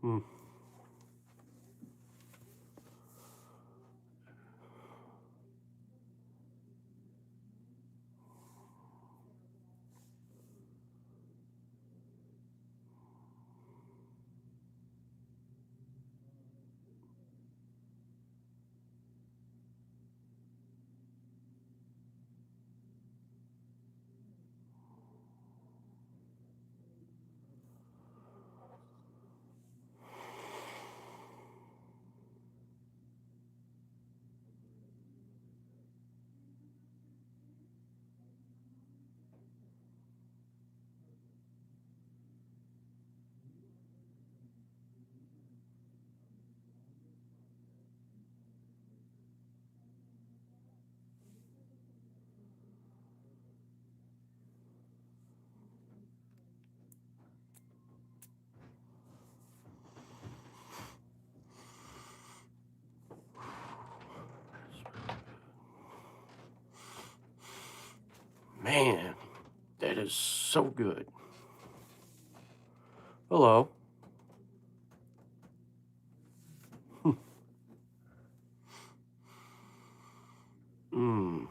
Hmm. Man, that is so good. Hello. Hmm. Hmm.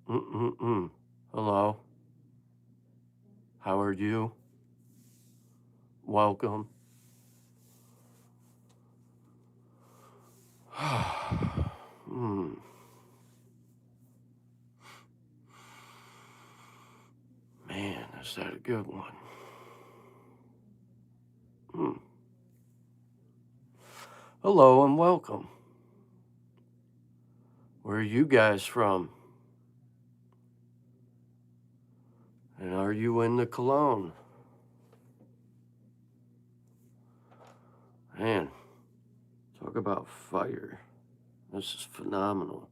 Mm-mm-mm. Hello. How are you? Welcome. Hmm. Man, is that a good one? Hmm. Hello and welcome. Where are you guys from? And are you in the Cologne? Man, talk about fire. This is phenomenal.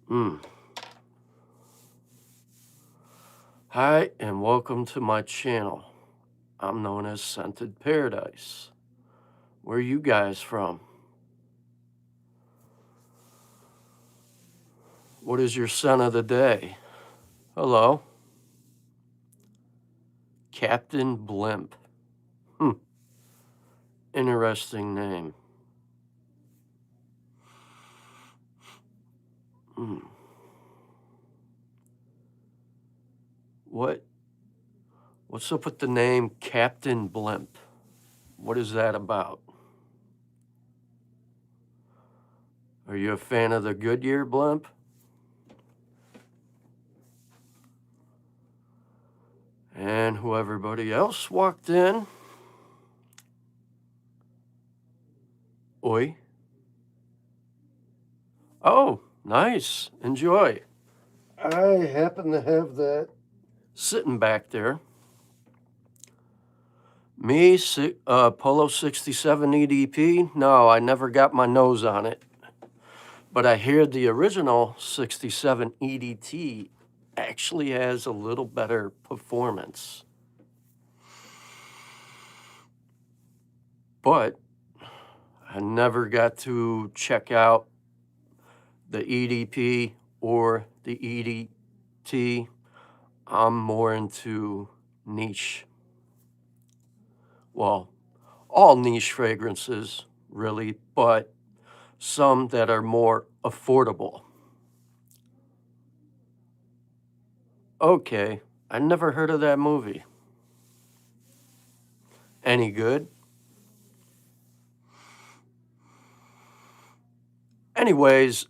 Hmm. Hi, and welcome to my channel. I'm known as Scented Paradise. Where are you guys from? What is your scent of the day? Hello? Captain Blimp. Hmm. Interesting name. Hmm. What's up with the name Captain Blimp? What is that about? Are you a fan of the Goodyear blimp? And who everybody else walked in? Oi. Oh, nice. Enjoy. I happen to have that sitting back there. Me, Polo 67 EDP? No, I never got my nose on it. But I hear the original 67 EDT actually has a little better performance. But I never got to check out the EDP or the EDT. I'm more into niche. Well, all niche fragrances, really, but some that are more affordable. Okay, I never heard of that movie. Any good? Anyways,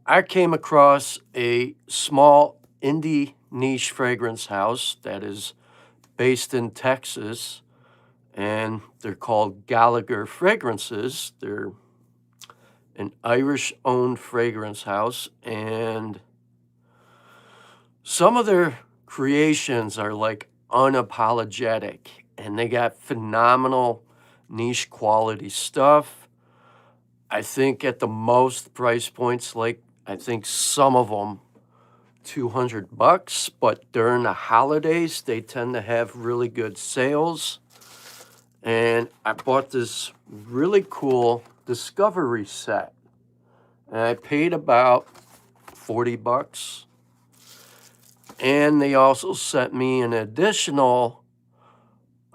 I came across a small indie niche fragrance house that is based in Texas, and they're called Gallagher Fragrances. They're an Irish-owned fragrance house, and some of their creations are like unapologetic, and they got phenomenal niche quality stuff. I think at the most price points, like I think some of them $200, but during the holidays, they tend to have really good sales. And I bought this really cool discovery set. And I paid about $40. And they also sent me an additional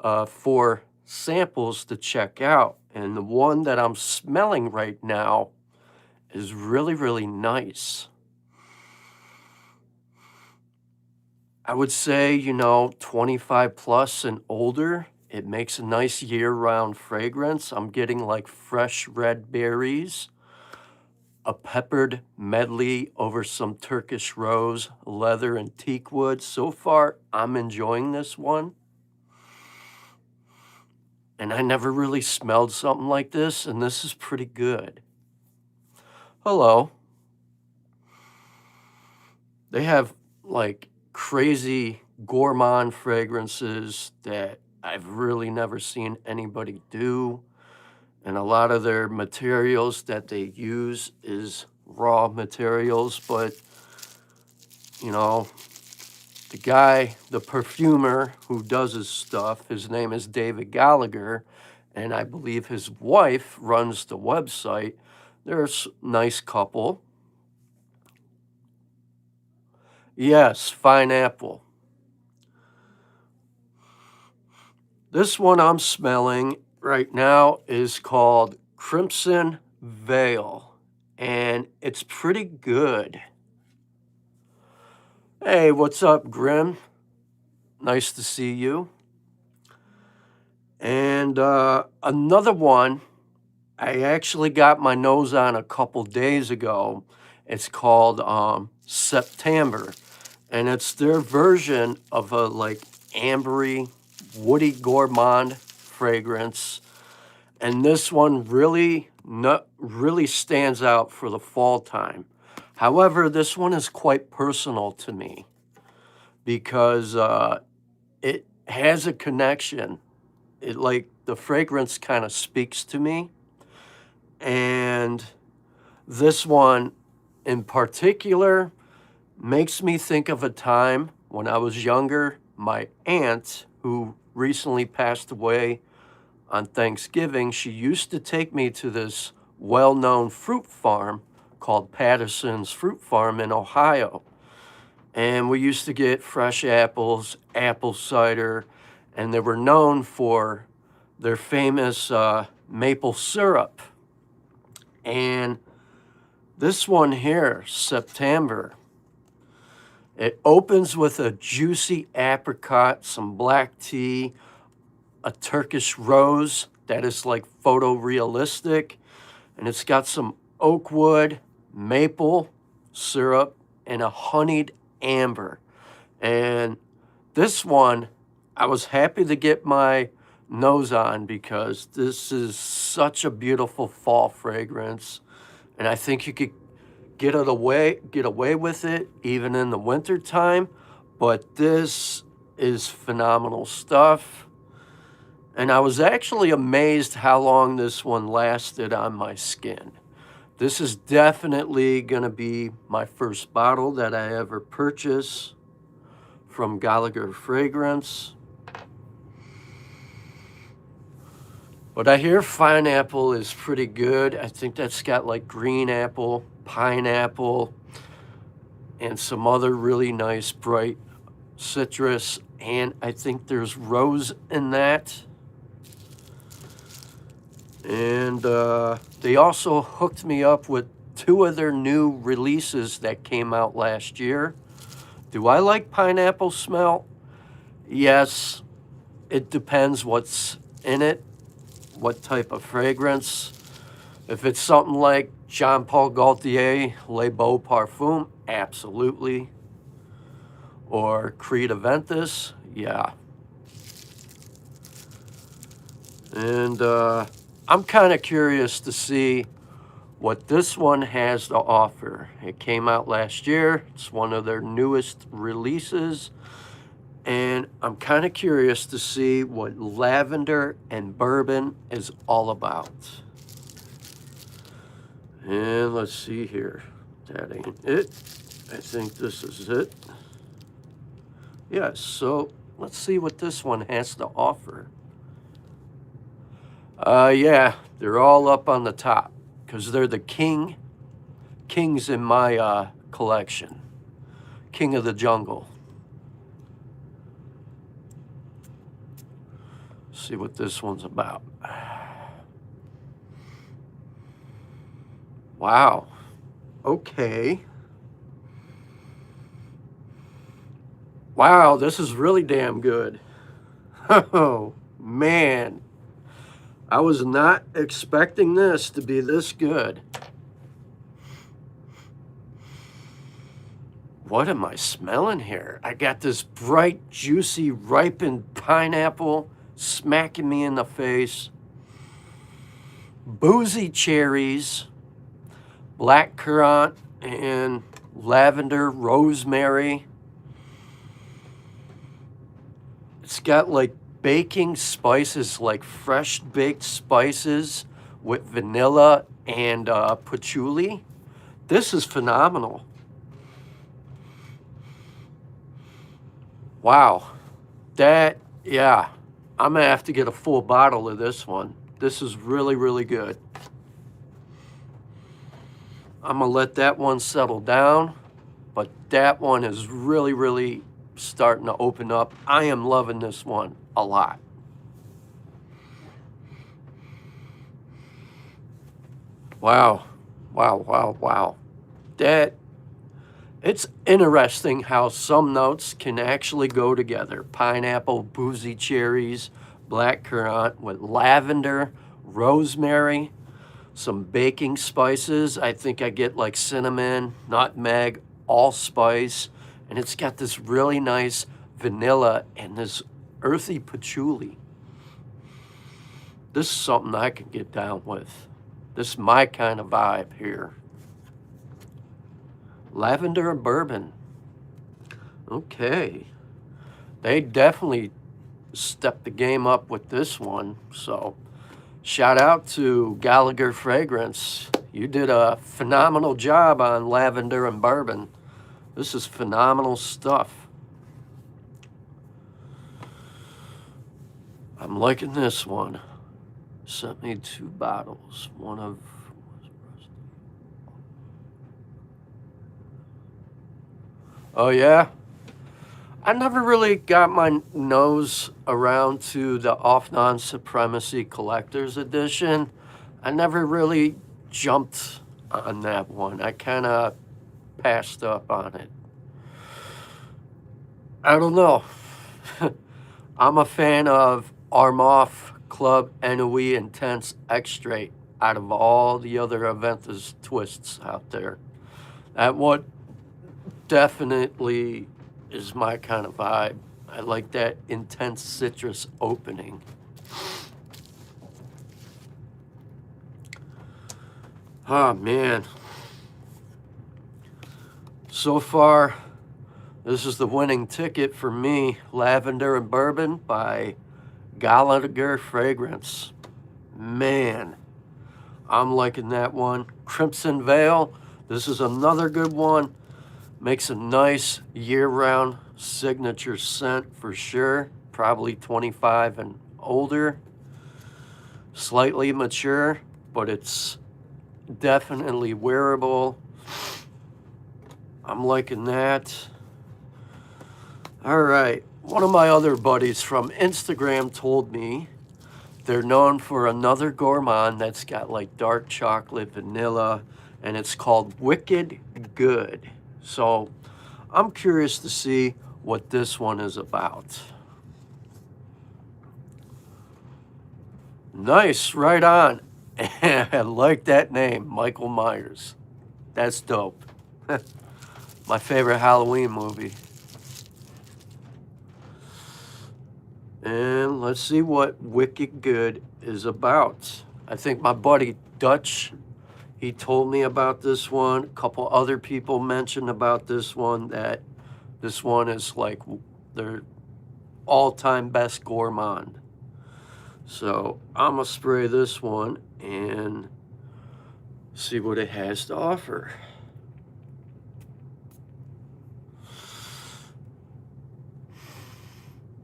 4 samples to check out. And the one that I'm smelling right now is really, really nice. I would say, 25 plus and older. It makes a nice year-round fragrance. I'm getting like fresh red berries, a peppered medley over some Turkish rose, leather, and teak wood. So far, I'm enjoying this one. And I never really smelled something like this, and this is pretty good. Hello. They have like crazy gourmand fragrances that I've really never seen anybody do. And a lot of their materials that they use is raw materials, but the guy, the perfumer who does his stuff, his name is David Gallagher, and I believe his wife runs the website. They're a nice couple. Yes, fine apple. This one I'm smelling right now is called Crimson Veil, and it's pretty good. Hey, what's up, Grim? Nice to see you. And another one I actually got my nose on a couple days ago. It's called September, and it's their version of a like ambery, woody gourmand fragrance. And this one really stands out for the fall time. However, this one is quite personal to me because it has a connection. It like the fragrance kind of speaks to me. And this one in particular makes me think of a time when I was younger. My aunt, who recently passed away on Thanksgiving, she used to take me to this well-known fruit farm called Patterson's Fruit Farm in Ohio. And we used to get fresh apples, apple cider, and they were known for their famous maple syrup. And this one here, September, it opens with a juicy apricot, some black tea, a Turkish rose that is like photorealistic, and it's got some oak wood, maple syrup, and a honeyed amber. And this one, I was happy to get my nose on because this is such a beautiful fall fragrance, and I think you could get away with it even in the winter time. But this is phenomenal stuff, and I was actually amazed how long this one lasted on my skin. This is definitely going to be my first bottle that I ever purchase from Gallagher Fragrance. But I hear fine apple is pretty good. I think that's got like green apple, pineapple, and some other really nice bright citrus. And I think there's rose in that. And they also hooked me up with 2 of their new releases that came out last year. Do I like pineapple smell? Yes. It depends what's in it, what type of fragrance. If it's something like Jean Paul Gaultier Les Beaux Parfums, absolutely. Or Creed Aventus, yeah. And I'm kind of curious to see what this one has to offer. It came out last year. It's one of their newest releases. And I'm kind of curious to see what lavender and bourbon is all about. And let's see here. That ain't it. I think this is it. Yeah, so let's see what this one has to offer. Yeah, they're all up on the top because they're the kings in my collection. King of the jungle. See what this one's about. Wow. Okay. Wow, this is really damn good. Oh, man. I was not expecting this to be this good. What am I smelling here? I got this bright, juicy, ripened pineapple smacking me in the face. Boozy cherries, black currant, and lavender, rosemary. It's got like baking spices, like fresh baked spices with vanilla and patchouli. This is phenomenal. Wow. Yeah, I'm gonna have to get a full bottle of this one. This is really, really good. I'm gonna let that one settle down, but that one is really, really starting to open up. I am loving this one a lot. Wow, wow, wow, wow. It's interesting how some notes can actually go together. Pineapple, boozy cherries, black currant with lavender, rosemary, some baking spices. I think I get like cinnamon, nutmeg, allspice, and it's got this really nice vanilla and this earthy patchouli. This is something I can get down with. This is my kind of vibe here. Lavender and bourbon. Okay. They definitely stepped the game up with this one. So shout out to Gallagher Fragrance. You did a phenomenal job on lavender and bourbon. This is phenomenal stuff. I'm liking this one. Sent me 2 bottles. One of... Oh, yeah? I never really got my nose around to the Off-Non Supremacy Collector's Edition. I never really jumped on that one. I kind of passed up on it. I don't know. I'm a fan of Armoff Club Ennui Intense Extrait out of all the other Aventus twists out there. That one definitely is my kind of vibe. I like that intense citrus opening. Oh, man. So far, this is the winning ticket for me. Lavender and Bourbon by Gallagher Fragrance. Man, I'm liking that one. Crimson Veil. This is another good one. Makes a nice year-round signature scent for sure. Probably 25 and older. Slightly mature, but it's definitely wearable. I'm liking that. All right. One of my other buddies from Instagram told me they're known for another gourmand that's got like dark chocolate, vanilla, and it's called Wicked Good. So I'm curious to see what this one is about. Nice, right on. I like that name, Michael Myers. That's dope. My favorite Halloween movie. And let's see what Wicked Good is about. I think my buddy Dutch, he told me about this one. A couple other people mentioned about this one, that this one is like, all-time best gourmand. So I'm gonna spray this one and see what it has to offer.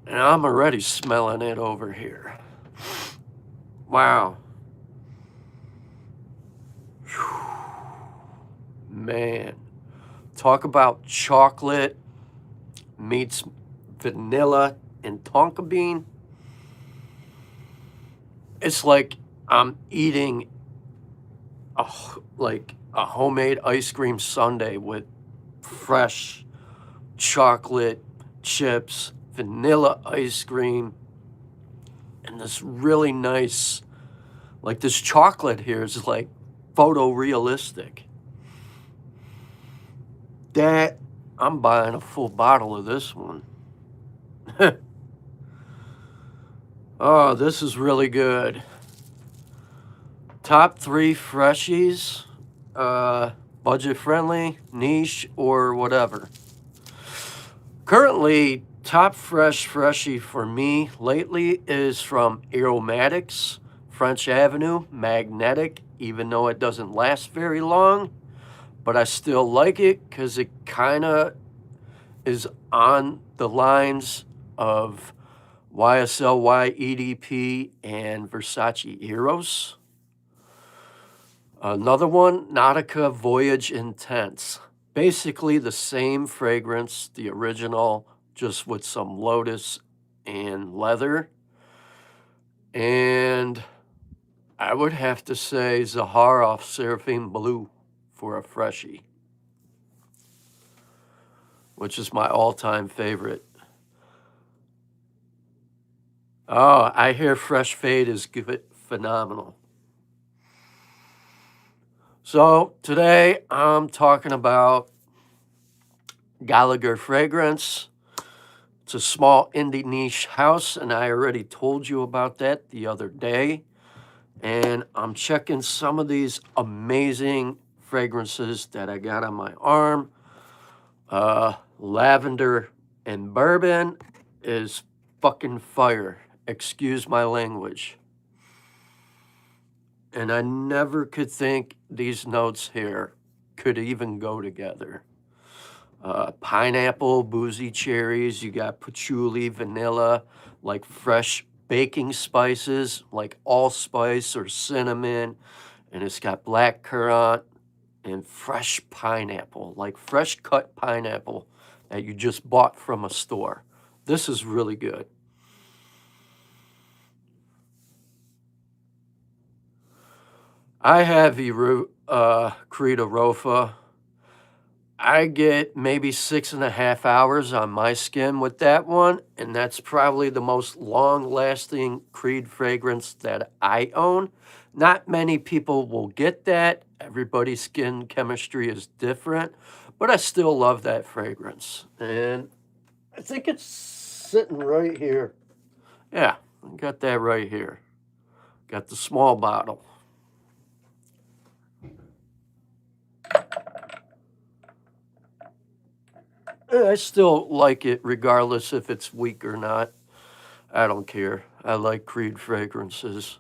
And I'm already smelling it over here. Wow. Man, talk about chocolate meets vanilla and tonka bean. It's like I'm eating like a homemade ice cream sundae with fresh chocolate chips, vanilla ice cream, and this really nice, like this chocolate here is like photorealistic. That, I'm buying a full bottle of this one. Oh, this is really good. Top 3 freshies, budget friendly, niche, or whatever. Currently, top freshie for me lately is from Aromatics, French Avenue, Magnetic, even though it doesn't last very long, but I still like it because it kind of is on the lines of YSL EDP and Versace Eros. Another one, Nautica Voyage Intense. Basically the same fragrance, the original, just with some lotus and leather. And I would have to say Zaharoff Seraphim Blue for a freshie, which is my all-time favorite. Oh, I hear Fresh Fade is phenomenal. So today I'm talking about Gallagher Fragrance. It's a small indie niche house, and I already told you about that the other day. And I'm checking some of these amazing fragrances that I got on my arm. Lavender and bourbon is fucking fire. Excuse my language. And I never could think these notes here could even go together. Pineapple, boozy cherries, you got patchouli, vanilla, like fresh baking spices, like allspice or cinnamon, and it's got black currant and fresh pineapple, like fresh cut pineapple that you just bought from a store. This is really good. I have Creed Arofa. I get maybe 6.5 hours on my skin with that one, and that's probably the most long-lasting Creed fragrance that I own. Not many people will get that. Everybody's skin chemistry is different, but I still love that fragrance. And I think it's sitting right here. Yeah, I got that right here. Got the small bottle. I still like it regardless if it's weak or not. I don't care. I like Creed fragrances.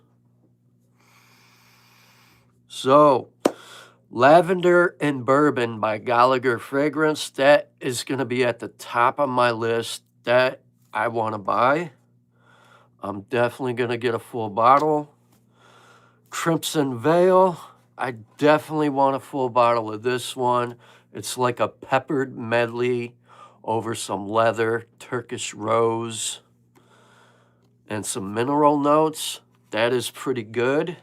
So, Lavender and Bourbon by Gallagher Fragrance. That is going to be at the top of my list that I want to buy. I'm definitely going to get a full bottle. Crimson Veil. I definitely want a full bottle of this one. It's like a peppered medley over some leather, Turkish rose, and some mineral notes. That is pretty good.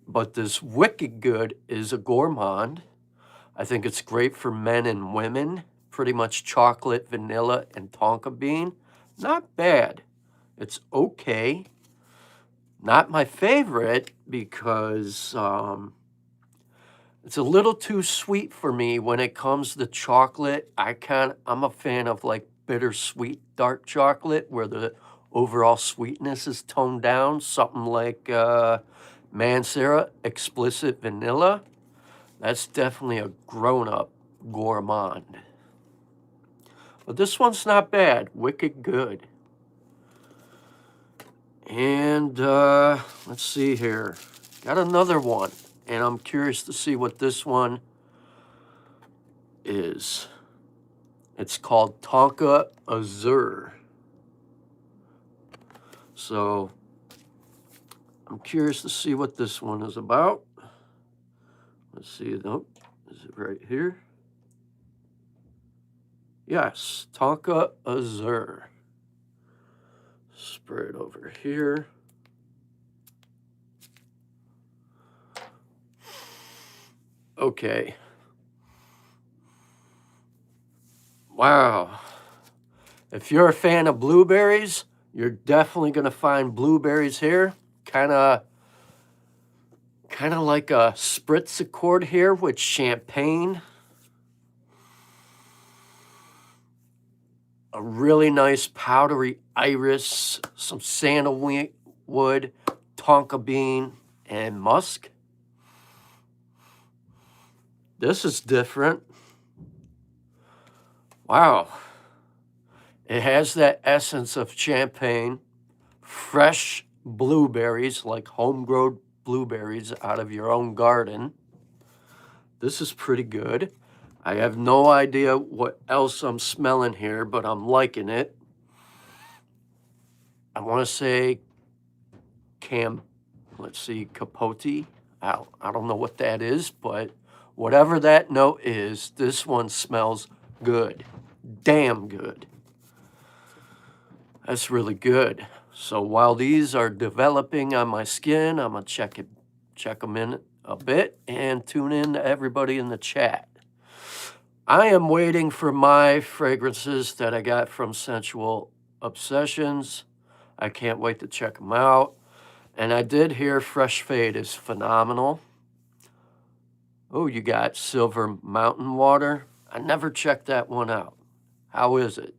But this Wicked Good is a gourmand. I think it's great for men and women. Pretty much chocolate, vanilla, and tonka bean. Not bad. It's okay. Not my favorite because it's a little too sweet for me when it comes to chocolate. I'm a fan of like bittersweet dark chocolate where the overall sweetness is toned down. Something like Mancera Explicit Vanilla. That's definitely a grown-up gourmand. But this one's not bad. Wicked good. And let's see here. Got another one. And I'm curious to see what this one is. It's called Tonka Azure. So I'm curious to see what this one is about. Let's see. Nope. Is it right here? Yes, Tonka Azure. Spray it over here. Okay. Wow. If you're a fan of blueberries, you're definitely going to find blueberries here. Kind of like a spritz accord here with champagne. A really nice powdery iris, some sandalwood, tonka bean, and musk. This is different. Wow. It has that essence of champagne, fresh blueberries, like homegrown blueberries out of your own garden. This is pretty good. I have no idea what else I'm smelling here, but I'm liking it. I want to say let's see, capote. I don't know what that is, but whatever that note is, this one smells good. Damn good. That's really good. So while these are developing on my skin, I'm going to check them in a bit and tune in to everybody in the chat. I am waiting for my fragrances that I got from Sensual Obsessions. I can't wait to check them out. And I did hear Fresh Fade is phenomenal. Oh, you got Silver Mountain Water. I never checked that one out. How is it?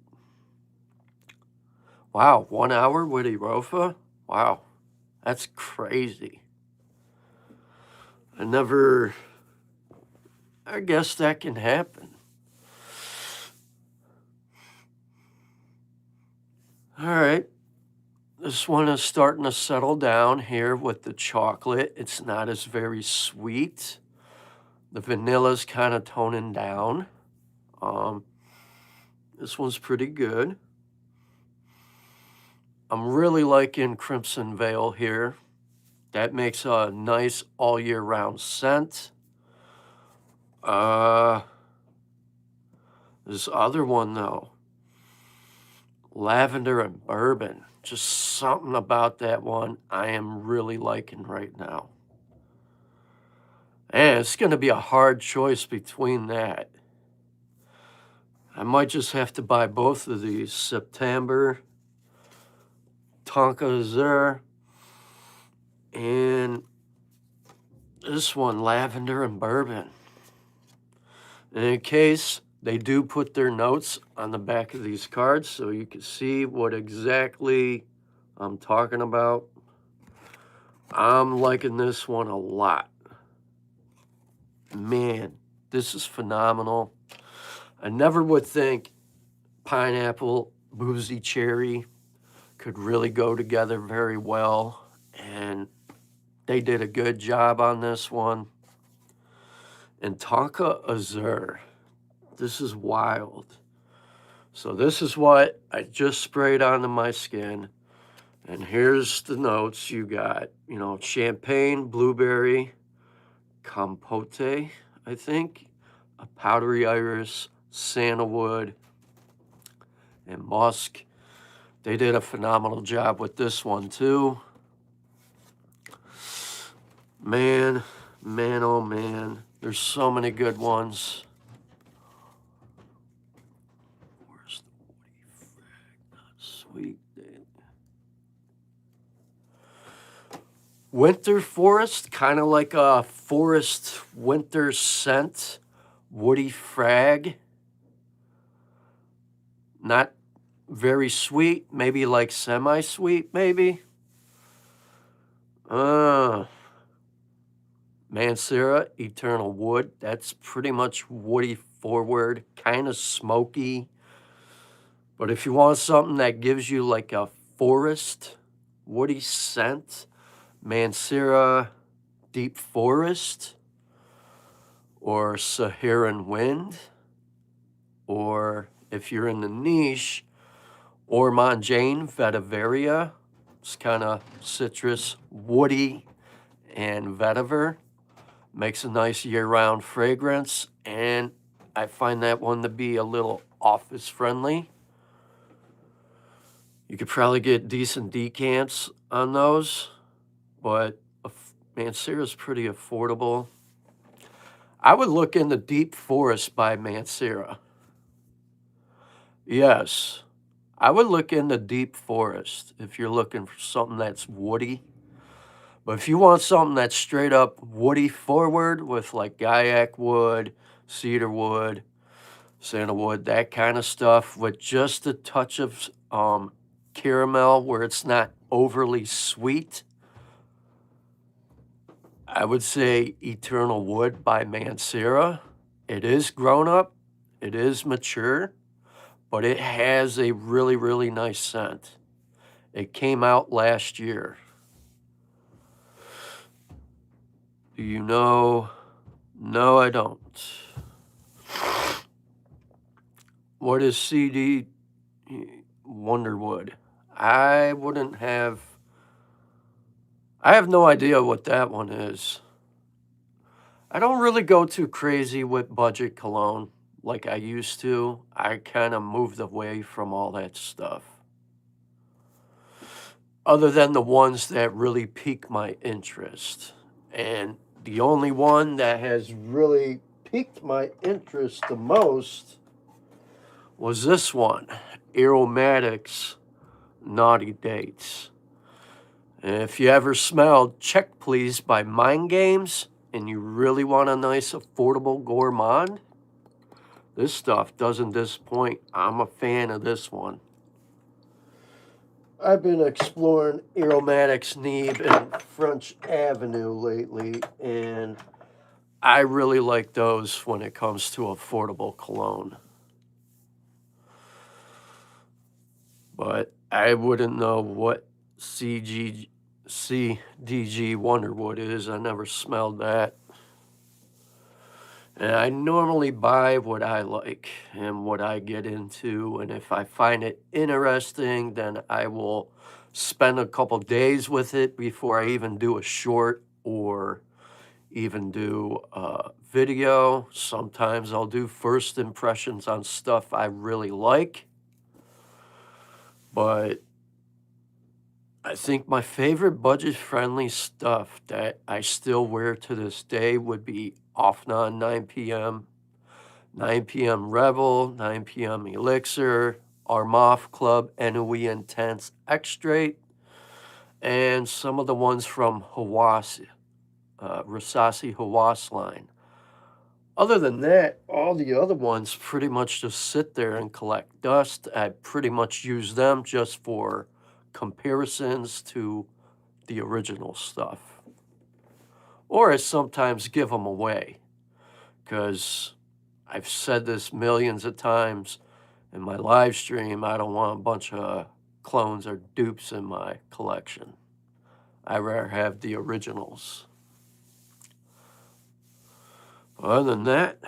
Wow, 1 hour with Erofa? Wow, that's crazy. I guess that can happen. All right, this one is starting to settle down here with the chocolate. It's not as very sweet. The vanilla's kind of toning down. This one's pretty good. I'm really liking Crimson Veil here. That makes a nice all year round scent. This other one though, Lavender and Bourbon. Just something about that one I am really liking right now. And it's going to be a hard choice between that. I might just have to buy both of these. September, Tonka Azure, and this one, Lavender and Bourbon. And in case they do put their notes on the back of these cards so you can see what exactly I'm talking about. I'm liking this one a lot. Man, this is phenomenal. I never would think pineapple, boozy cherry could really go together very well. And they did a good job on this one. And Tonka Azure. This is wild. So this is what I just sprayed onto my skin. And here's the notes you got. You know, champagne, blueberry, compote, I think, a powdery iris, sandalwood, and musk. They did a phenomenal job with this one too. Man, oh man. There's so many good ones. Where's the woody frag? Not sweet. Winter forest, kind of like a forest winter scent. Woody frag. Not very sweet, maybe like semi-sweet, maybe. Mancera, Eternal Wood. That's pretty much woody forward, kind of smoky. But if you want something that gives you like a forest, woody scent, Mancera Deep Forest, or Saharan Wind, or if you're in the niche, Ormond Jane Vetiveria. It's kind of citrus, woody, and vetiver. Makes a nice year-round fragrance, and I find that one to be a little office-friendly. You could probably get decent decants on those, but Mancera's pretty affordable. I would look into Deep Forest by Mancera. Yes, I would look into Deep Forest if you're looking for something that's woody. But if you want something that's straight up woody forward with like Gaiac wood, cedar wood, sandalwood, that kind of stuff with just a touch of caramel where it's not overly sweet, I would say Eternal Wood by Mancera. It is grown up, it is mature, but it has a really, really nice scent. It came out last year. Do you know? No, I don't. What is CD Wonderwood? I have no idea what that one is. I don't really go too crazy with budget cologne like I used to. I kind of moved away from all that stuff. Other than the ones that really pique my interest. And the only one that has really piqued my interest the most was this one, Aromatics Naughty Dates. And if you ever smelled Check Please by Mind Games and you really want a nice affordable gourmand, this stuff doesn't disappoint. I'm a fan of this one. I've been exploring Aromatics Neeb and French Avenue lately, and I really like those when it comes to affordable cologne. But I wouldn't know what CDG Wonderwood is. I never smelled that. And I normally buy what I like and what I get into. And if I find it interesting, then I will spend a couple days with it before I even do a short or even do a video. Sometimes I'll do first impressions on stuff I really like. But I think my favorite budget-friendly stuff that I still wear to this day would be Offnon 9 p.m., 9 p.m. Rebel, 9 p.m. Elixir, Armaf Club, NOE Intense Extrait, and some of the ones from Hawass, Rasasi Hawass line. Other than that, all the other ones pretty much just sit there and collect dust. I pretty much use them just for comparisons to the original stuff. Or I sometimes give them away, because I've said this millions of times in my live stream, I don't want a bunch of clones or dupes in my collection. I rather have the originals. Other than that,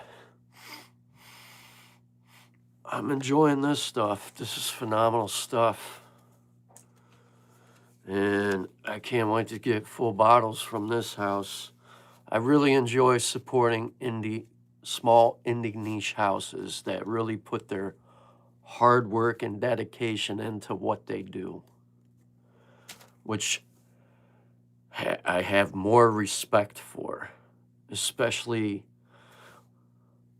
I'm enjoying this stuff. This is phenomenal stuff. And I can't wait to get full bottles from this house. I really enjoy supporting small indie niche houses that really put their hard work and dedication into what they do, which I have more respect for, especially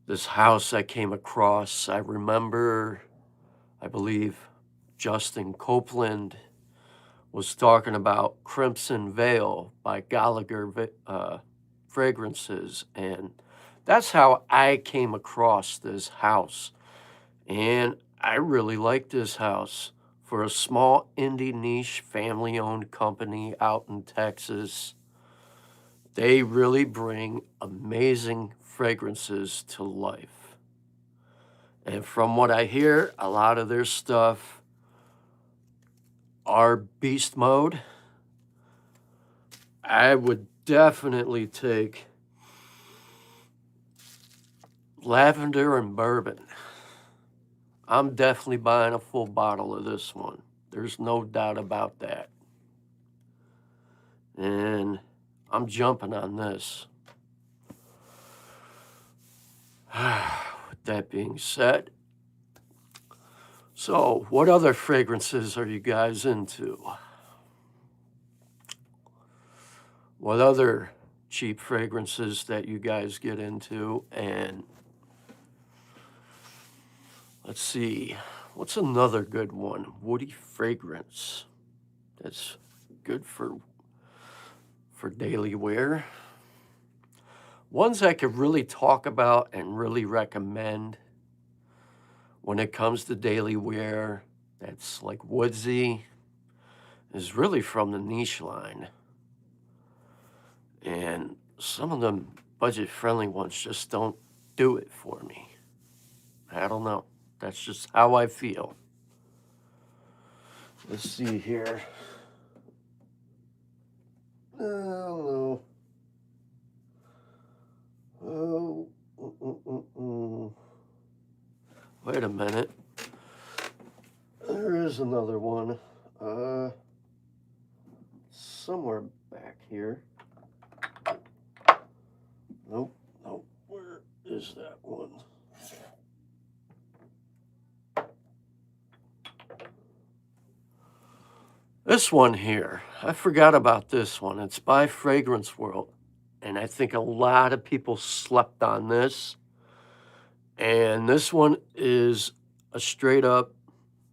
this house I came across. I remember, I believe, Justin Copeland was talking about Crimson Veil by Gallagher Fragrances, and that's how I came across this house. And I really like this house. For a small indie niche family-owned company out in Texas, they really bring amazing fragrances to life. And from what I hear, a lot of their stuff are beast mode. I would definitely take lavender and bourbon. I'm definitely buying a full bottle of this one. There's no doubt about that. And I'm jumping on this. With that being said, so what other fragrances are you guys into? What other cheap fragrances that you guys get into? And let's see, what's another good one? Woody fragrance. That's good for daily wear. Ones I could really talk about and really recommend when it comes to daily wear, that's like woodsy, is really from the niche line. And some of them budget-friendly ones just don't do it for me. I don't know. That's just how I feel. Let's see here. Oh, no. Oh, wait a minute. There is another one. Somewhere back here. Nope. Where is that one? This one here, I forgot about this one. It's by Fragrance World, and I think a lot of people slept on this. And this one is a straight up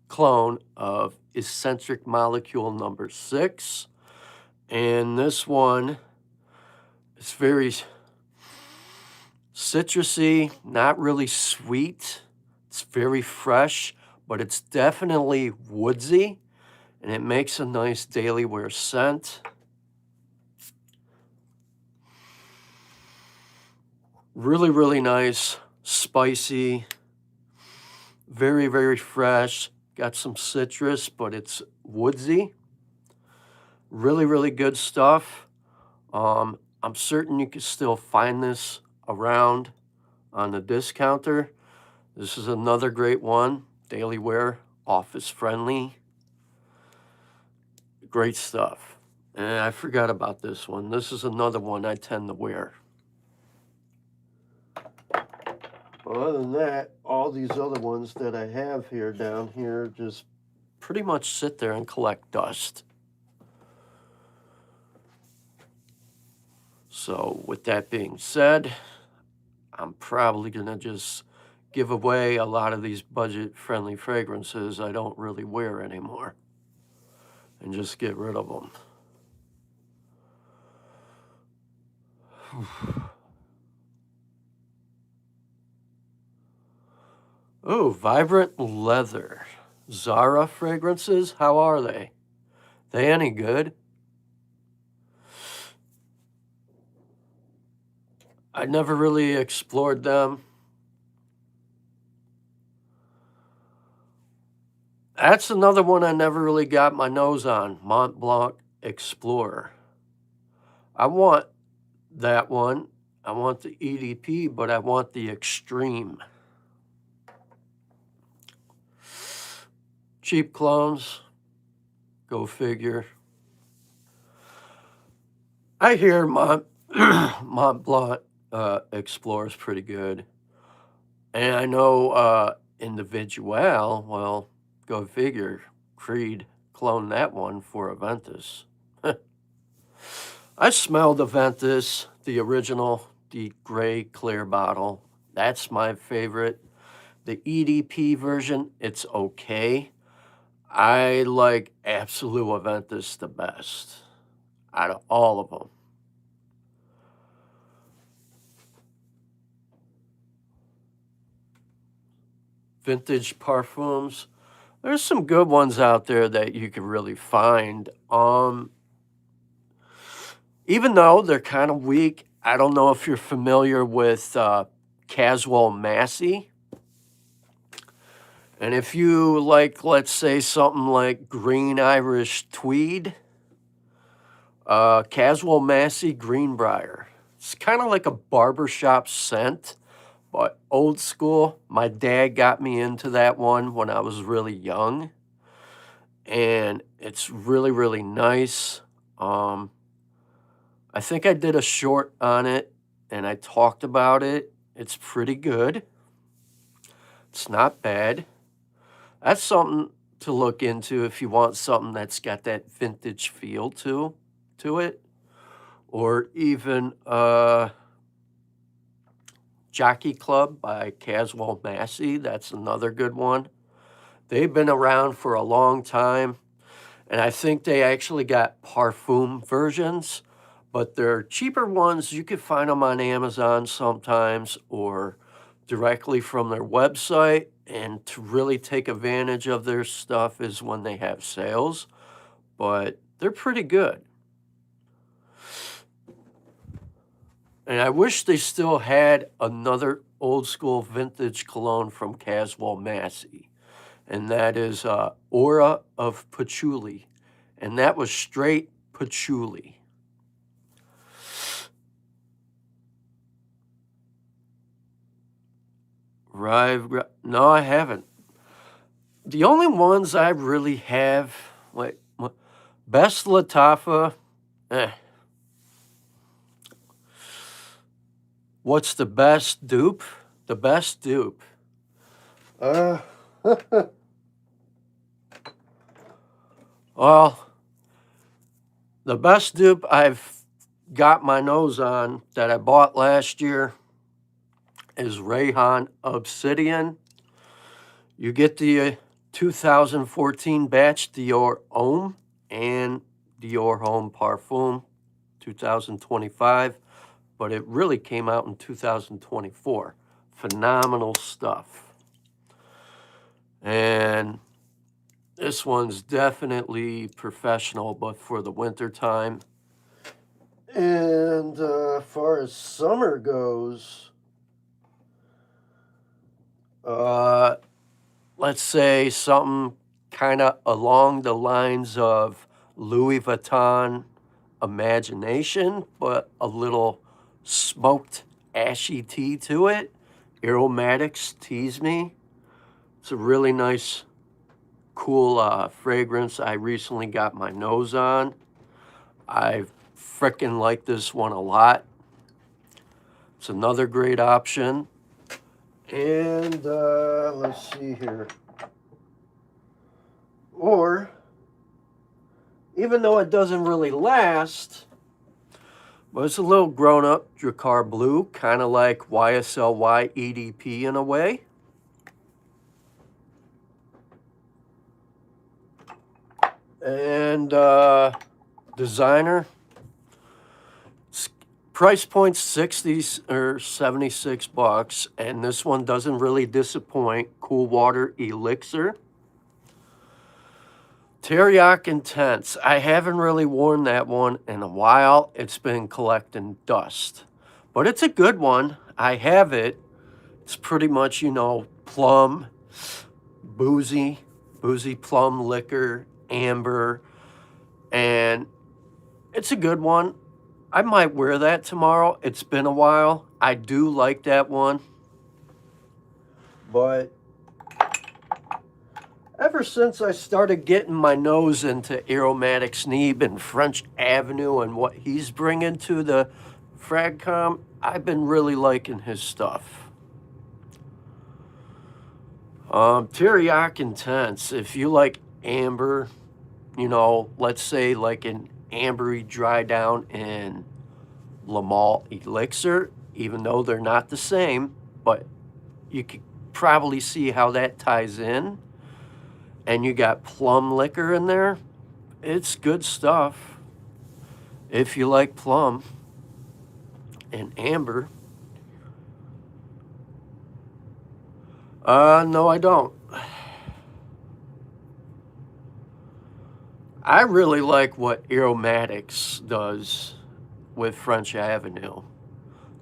clone of Eccentric Molecule number 6. And this one is very citrusy, not really sweet. It's very fresh, but it's definitely woodsy. And it makes a nice daily wear scent. Really, really nice, spicy, very, very fresh. Got some citrus, but it's woodsy. Really, really good stuff. I'm certain you can still find this around on the discounter. This is another great one. Daily wear, office friendly. Great stuff. And I forgot about this one. This is another one I tend to wear. But other than that, all these other ones that I have here down here just pretty much sit there and collect dust. So with that being said, I'm probably going to just give away a lot of these budget-friendly fragrances I don't really wear anymore and just get rid of them. Oh, Vibrant Leather. Zara fragrances, how are they? They any good? I never really explored them. That's another one I never really got my nose on, Mont Blanc Explorer. I want that one. I want the EDP, but I want the Extreme. Cheap clones, go figure. I hear Mont Blanc Explorer is pretty good. And I know Individual, well, go figure, Creed cloned that one for Aventus. I smelled Aventus, the original, the gray clear bottle. That's my favorite. The EDP version, it's okay. I like Absolute Aventus the best out of all of them. Vintage perfumes. There's some good ones out there that you can really find. Even though they're kind of weak, I don't know if you're familiar with Caswell Massey. And if you like, let's say something like green Irish tweed, casual massy greenbrier. It's kind of like a barbershop scent, but old school. My dad got me into that one when I was really young, and it's really, really nice. I think I did a short on it, and I talked about it. It's pretty good. It's not bad. That's something to look into if you want something that's got that vintage feel to it. Or even Jockey Club by Casual Massey. That's another good one. They've been around for a long time, and I think they actually got Perfume versions, but they're cheaper ones. You can find them on Amazon sometimes or directly from their website. And to really take advantage of their stuff is when they have sales, but they're pretty good. And I wish they still had another old school vintage cologne from Casual Massey, and that is Aura of Patchouli, and that was straight patchouli. No, I haven't. The only ones I really have, like Best Latafa, What's the best dupe? The best dupe. Well, the best dupe I've got my nose on that I bought last year is Rayhan Obsidian. You get the 2014 batch Dior Homme and Dior Homme Parfum 2025, but it really came out in 2024. Phenomenal stuff. And this one's definitely professional, but for the winter time. And as far as summer goes, let's say something kind of along the lines of Louis Vuitton Imagination, but a little smoked ashy tea to it. Aromatics Tease Me. It's a really nice, cool fragrance I recently got my nose on. I frickin' like this one a lot. It's another great option. And let's see here. Or, even though it doesn't really last, but it's a little grown-up Drakkar Blue, kind of like YSLY EDP in a way. And designer, price point 60 or 76 bucks, and this one doesn't really disappoint. Cool Water Elixir. Teriyaki Intense. I haven't really worn that one in a while. It's been collecting dust, but it's a good one. I have it. It's pretty much, plum, boozy plum liquor, amber, and it's a good one. I might wear that tomorrow. It's been a while. I do like that one, but ever since I started getting my nose into Aromatic Sneeb and French Avenue and what he's bringing to the Fragcom, I've been really liking his stuff. Teriyaki Intense. If you like amber, let's say like an ambery dry down in La Malt Elixir, even though they're not the same, but you could probably see how that ties in. And you got plum liquor in there. It's good stuff if you like plum and amber. No, I don't. I really like what Aromatics does with French Avenue.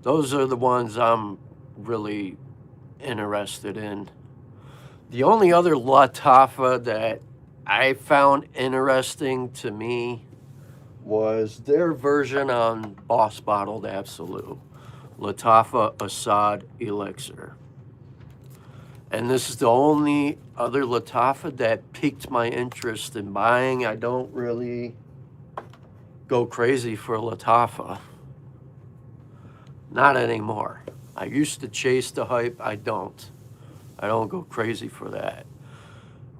Those are the ones I'm really interested in. The only other Lattafa that I found interesting to me was their version on Boss Bottled Absolute, Lattafa Assad Elixir. And this is the only other Lattafa that piqued my interest in buying. I don't really go crazy for Lattafa. Not anymore. I used to chase the hype. I don't. I don't go crazy for that.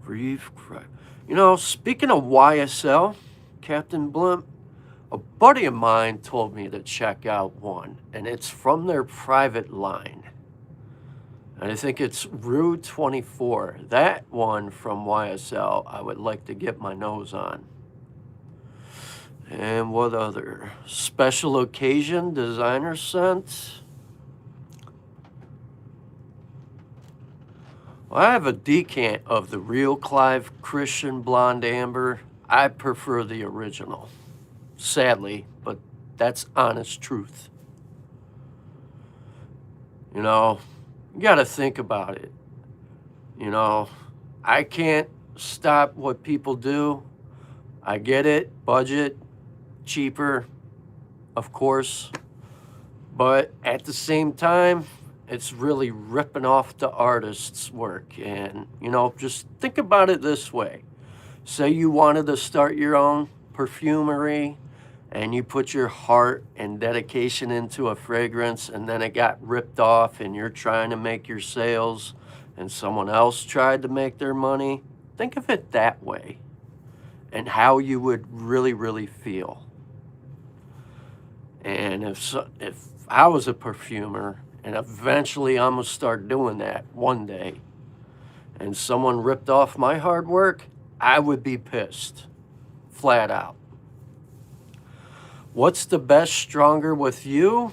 You know, speaking of YSL, Captain Blimp, a buddy of mine told me to check out one, and it's from their private line. And I think it's Rue 24. That one from YSL, I would like to get my nose on. And what other? Special occasion designer scent. Well, I have a decant of the Real Clive Christian Blonde Amber. I prefer the original. Sadly, but that's honest truth. You know, you got to think about it. You know, I can't stop what people do. I get it, budget, cheaper, of course. But at the same time, it's really ripping off the artist's work. And, you know, just think about it this way. Say you wanted to start your own perfumery and you put your heart and dedication into a fragrance and then it got ripped off and you're trying to make your sales and someone else tried to make their money. Think of it that way and how you would really, really feel. And if I was a perfumer, and eventually I'm going to start doing that one day, and someone ripped off my hard work, I would be pissed, flat out. What's the best Stronger With You?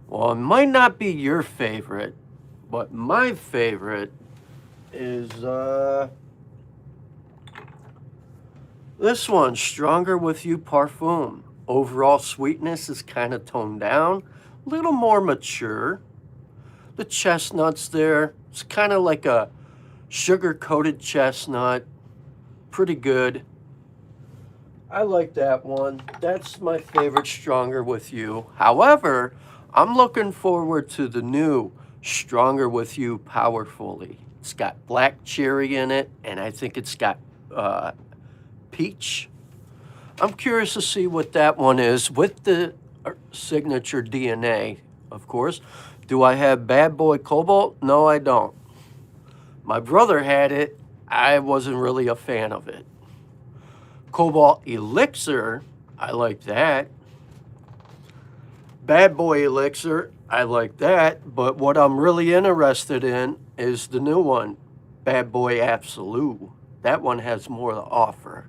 Well, it might not be your favorite, but my favorite is this one, Stronger With You Perfume. Overall sweetness is kind of toned down, a little more mature. The chestnut's there. It's kind of like a sugar-coated chestnut. Pretty good. I like that one. That's my favorite Stronger With You. However, I'm looking forward to the new Stronger With You Powerfully. It's got black cherry in it, and I think it's got peach. I'm curious to see what that one is with the signature DNA, of course. Do I have Bad Boy Cobalt? No, I don't. My brother had it. I wasn't really a fan of it. Cobalt Elixir, I like that. Bad Boy Elixir, I like that. But what I'm really interested in is the new one, Bad Boy Absolute. That one has more to offer.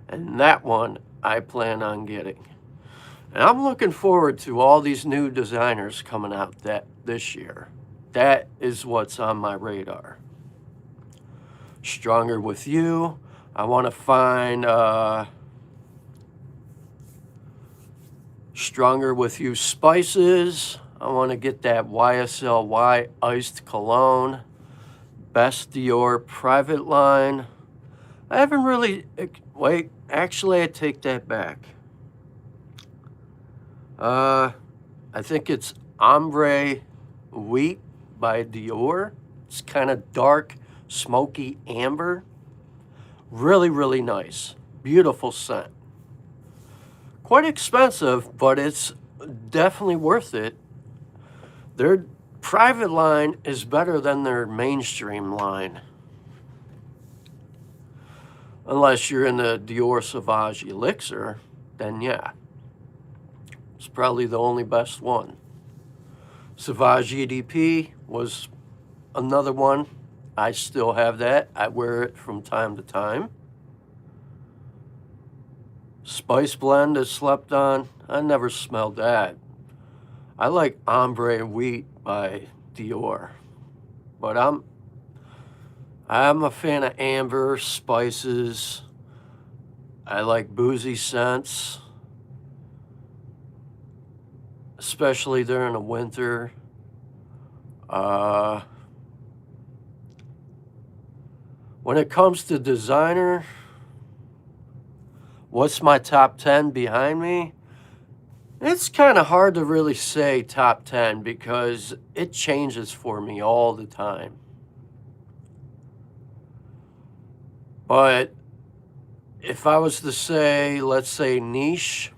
And that one I plan on getting. And I'm looking forward to all these new designers coming out this year. That is what's on my radar. Stronger With You. I want to find Stronger With You Spices. I want to get that YSLY Iced Cologne. Best Dior Private Line. I haven't really... Wait, actually, I take that back. I think it's Ombre Wheat by Dior. It's kind of dark, smoky amber. Really, really nice. Beautiful scent. Quite expensive, but it's definitely worth it. Their private line is better than their mainstream line. Unless you're in the Dior Sauvage Elixir, then yeah. It's probably the only best one. Sauvage EDP was another one. I still have that. I wear it from time to time. Spice Blend is slept on. I never smelled that. I like Ombre Wheat by Dior. But I'm a fan of amber, spices. I like boozy scents, especially during the winter. When it comes to designer, what's my top 10 behind me? It's kind of hard to really say top 10 because it changes for me all the time. But if I was to say, let's say niche,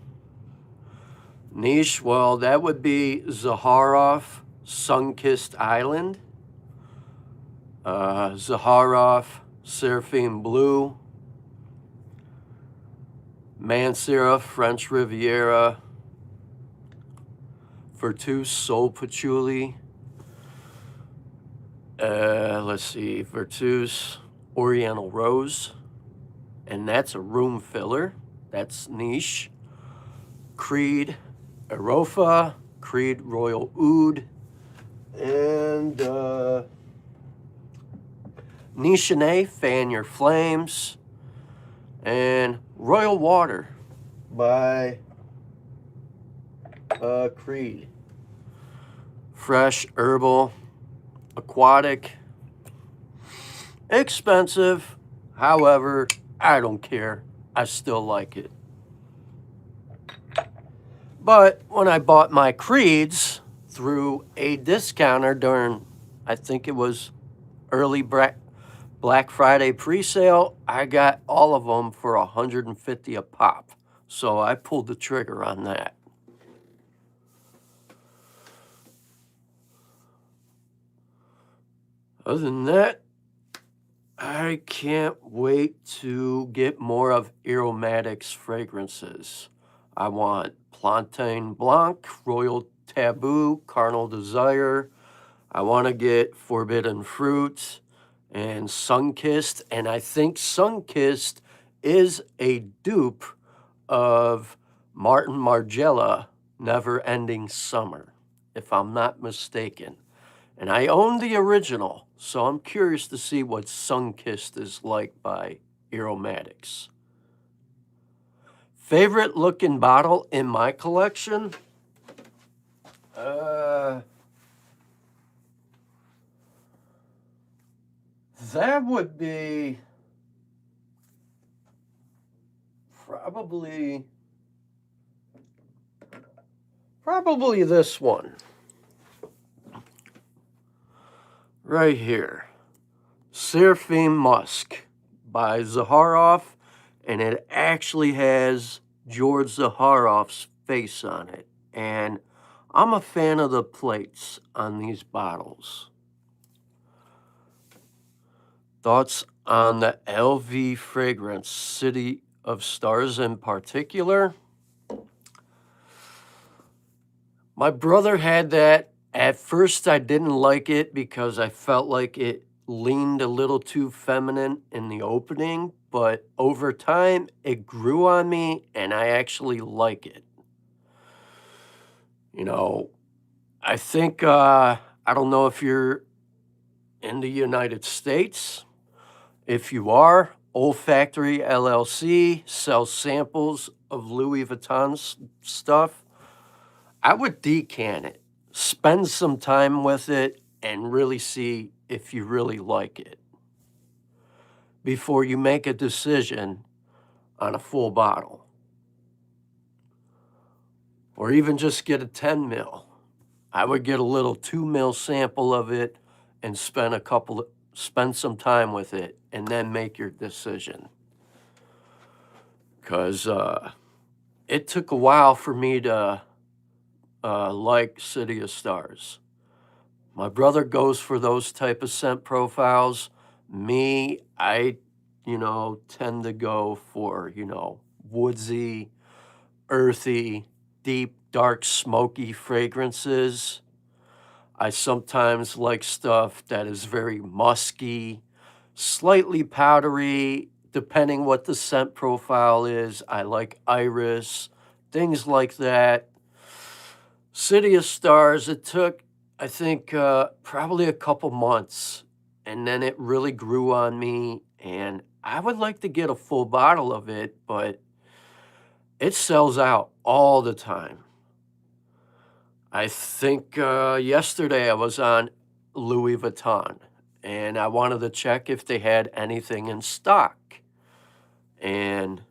well, that would be Zaharoff Sun-Kissed Island, Zaharoff Seraphim Blue, Mansera French Riviera, Vertus Soul Patchouli, let's see, Vertus Oriental Rose, and that's a room filler. That's niche. Creed Arofa, Creed Royal Oud, and Nichene Fan Your Flames, and Royal Water by Creed. Fresh, herbal, aquatic, expensive. However, I don't care. I still like it. But when I bought my Creeds through a discounter during, I think it was early Black Friday pre-sale, I got all of them for $150 a pop. So I pulled the trigger on that. Other than that, I can't wait to get more of Aromatics fragrances. I want Plantain Blanc, Royal Taboo, Carnal Desire. I want to get Forbidden Fruit and Sun-Kissed. And I think Sun-Kissed is a dupe of Martin Margiela, Never Ending Summer, if I'm not mistaken. And I own the original, so I'm curious to see what Sun-Kissed is like by Aromatics. Favorite looking bottle in my collection? That would be probably this one. Right here. Seraphim Musk by Zaharoff, and it actually has George Zaharoff's face on it. And I'm a fan of the plates on these bottles. Thoughts on the LV fragrance, City of Stars in particular? My brother had that. At first, I didn't like it because I felt like it leaned a little too feminine in the opening, but over time, it grew on me, and I actually like it. You know, I think, I don't know if you're in the United States. If you are, Olfactory LLC sells samples of Louis Vuitton stuff. I would decant it, spend some time with it, and really see if you really like it before you make a decision on a full bottle. Or even just get a 10 mil. I would get a little 2 mil sample of it and spend some time with it and then make your decision. Because it took a while for me to like City of Stars. My brother goes for those type of scent profiles. Me, I, tend to go for, woodsy, earthy, deep, dark, smoky fragrances. I sometimes like stuff that is very musky, slightly powdery, depending what the scent profile is. I like iris, things like that. City of Stars, it took, I think, probably a couple months, and then it really grew on me, and I would like to get a full bottle of it, but it sells out all the time. I think yesterday I was on Louis Vuitton, and I wanted to check if they had anything in stock. And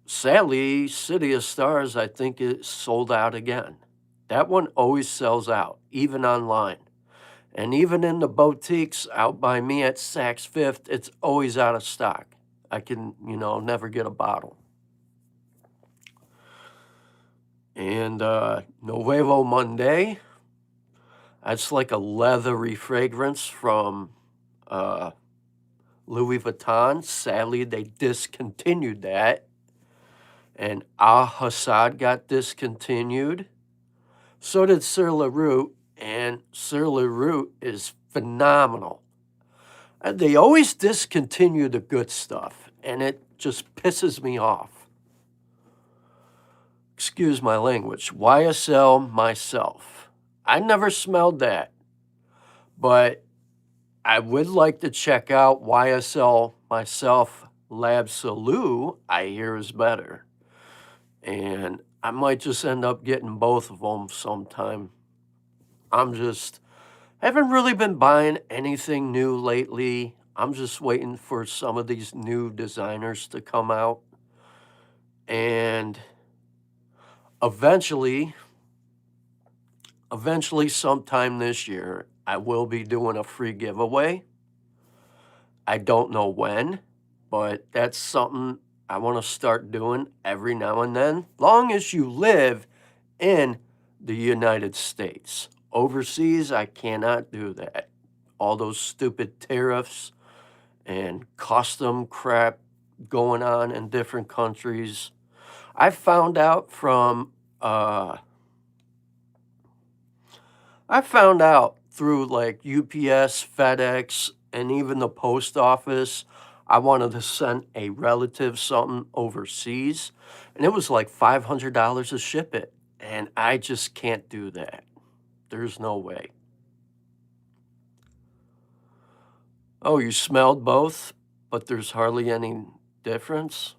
sadly, City of Stars, I think it sold out again. That one always sells out, even online. And even in the boutiques out by me at Saks Fifth, it's always out of stock. I can, never get a bottle. And Nuevo Monday, that's like a leathery fragrance from Louis Vuitton. Sadly, they discontinued that. And Al-Hassad got discontinued. So did Sur La Route, and Sur La Route is phenomenal. They always discontinue the good stuff, and it just pisses me off. Excuse my language. YSL Myself. I never smelled that, but I would like to check out YSL Myself L'Absolu. I hear is better. And I might just end up getting both of them sometime. Haven't really been buying anything new lately. I'm just waiting for some of these new designers to come out. And eventually sometime this year, I will be doing a free giveaway. I don't know when, but that's something I want to start doing every now and then, long as you live in the United States. Overseas, I cannot do that. All those stupid tariffs and custom crap going on in different countries. I found out through like UPS, FedEx, and even the post office. I wanted to send a relative something overseas, and it was like $500 to ship it. And I just can't do that. There's no way. Oh, you smelled both, but there's hardly any difference?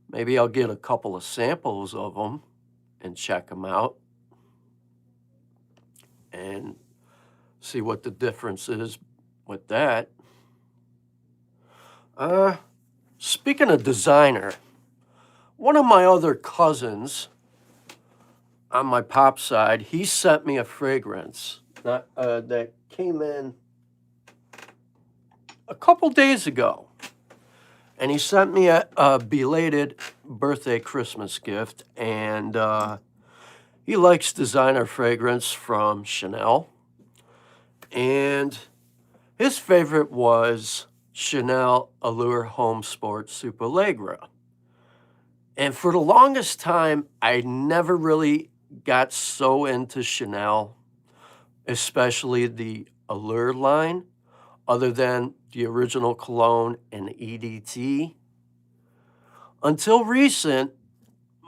Maybe I'll get a couple of samples of them and check them out and see what the difference is with that. Speaking of designer, one of my other cousins on my pop side, he sent me a fragrance that came in a couple days ago. And he sent me a belated birthday Christmas gift. And he likes designer fragrance from Chanel. And his favorite was Chanel Allure Home Sport Superleggera. And for the longest time, I never really got so into Chanel, especially the Allure line, other than the original cologne and EDT. Until recent,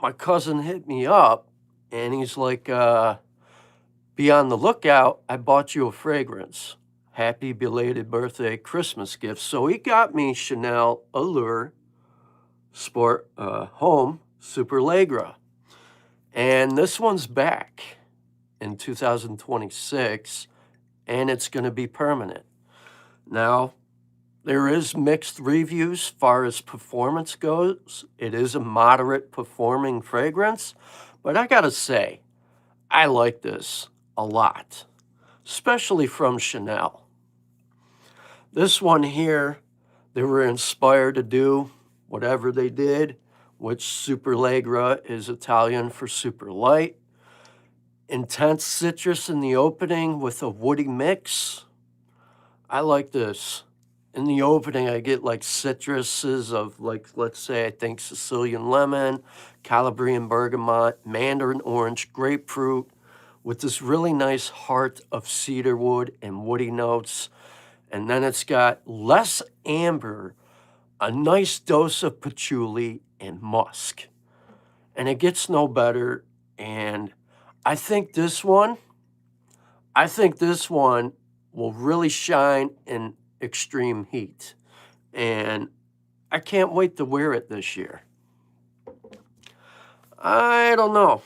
my cousin hit me up, and he's like, be on the lookout, I bought you a fragrance. Happy belated birthday Christmas gift. So he got me Chanel Allure Sport Home Superleggera. And this one's back in 2026, and it's going to be permanent. Now, there is mixed reviews as far as performance goes. It is a moderate performing fragrance, but I gotta say, I like this a lot, especially from Chanel. This one here, they were inspired to do whatever they did, which Superleggera is Italian for super light. Intense citrus in the opening with a woody mix. I like this. In the opening, I get like citruses of like, let's say, I think Sicilian lemon, Calabrian bergamot, mandarin orange, grapefruit, with this really nice heart of cedarwood and woody notes. And then it's got less amber, a nice dose of patchouli and musk. And it gets no better. And I think this one will really shine in extreme heat. And I can't wait to wear it this year. I don't know.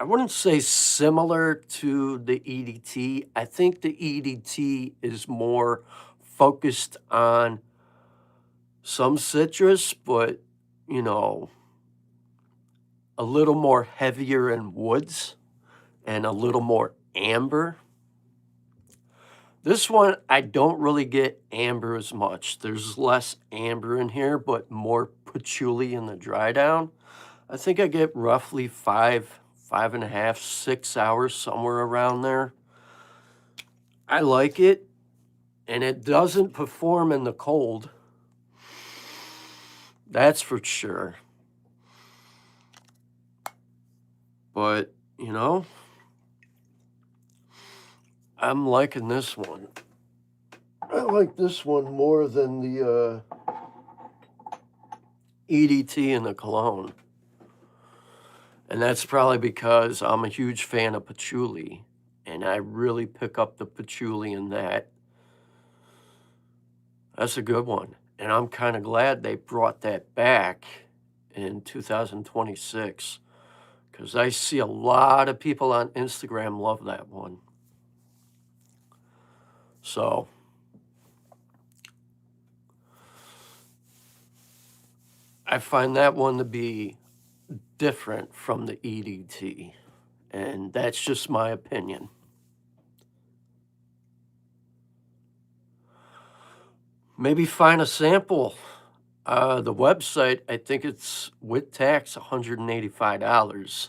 I wouldn't say similar to the EDT. I think the EDT is more focused on some citrus, but, you know, a little more heavier in woods and a little more amber. This one, I don't really get amber as much. There's less amber in here, but more patchouli in the dry down. I think I get roughly 5.5, 6 hours, somewhere around there. I like it, and it doesn't perform in the cold. That's for sure. But, you know, I'm liking this one. I like this one more than the EDT and the cologne. And that's probably because I'm a huge fan of patchouli, and I really pick up the patchouli in that. That's a good one. And I'm kind of glad they brought that back in 2026, because I see a lot of people on Instagram love that one. So I find that one to be different from the EDT, and that's just my opinion. Maybe find a sample. The website, I think it's with tax $185.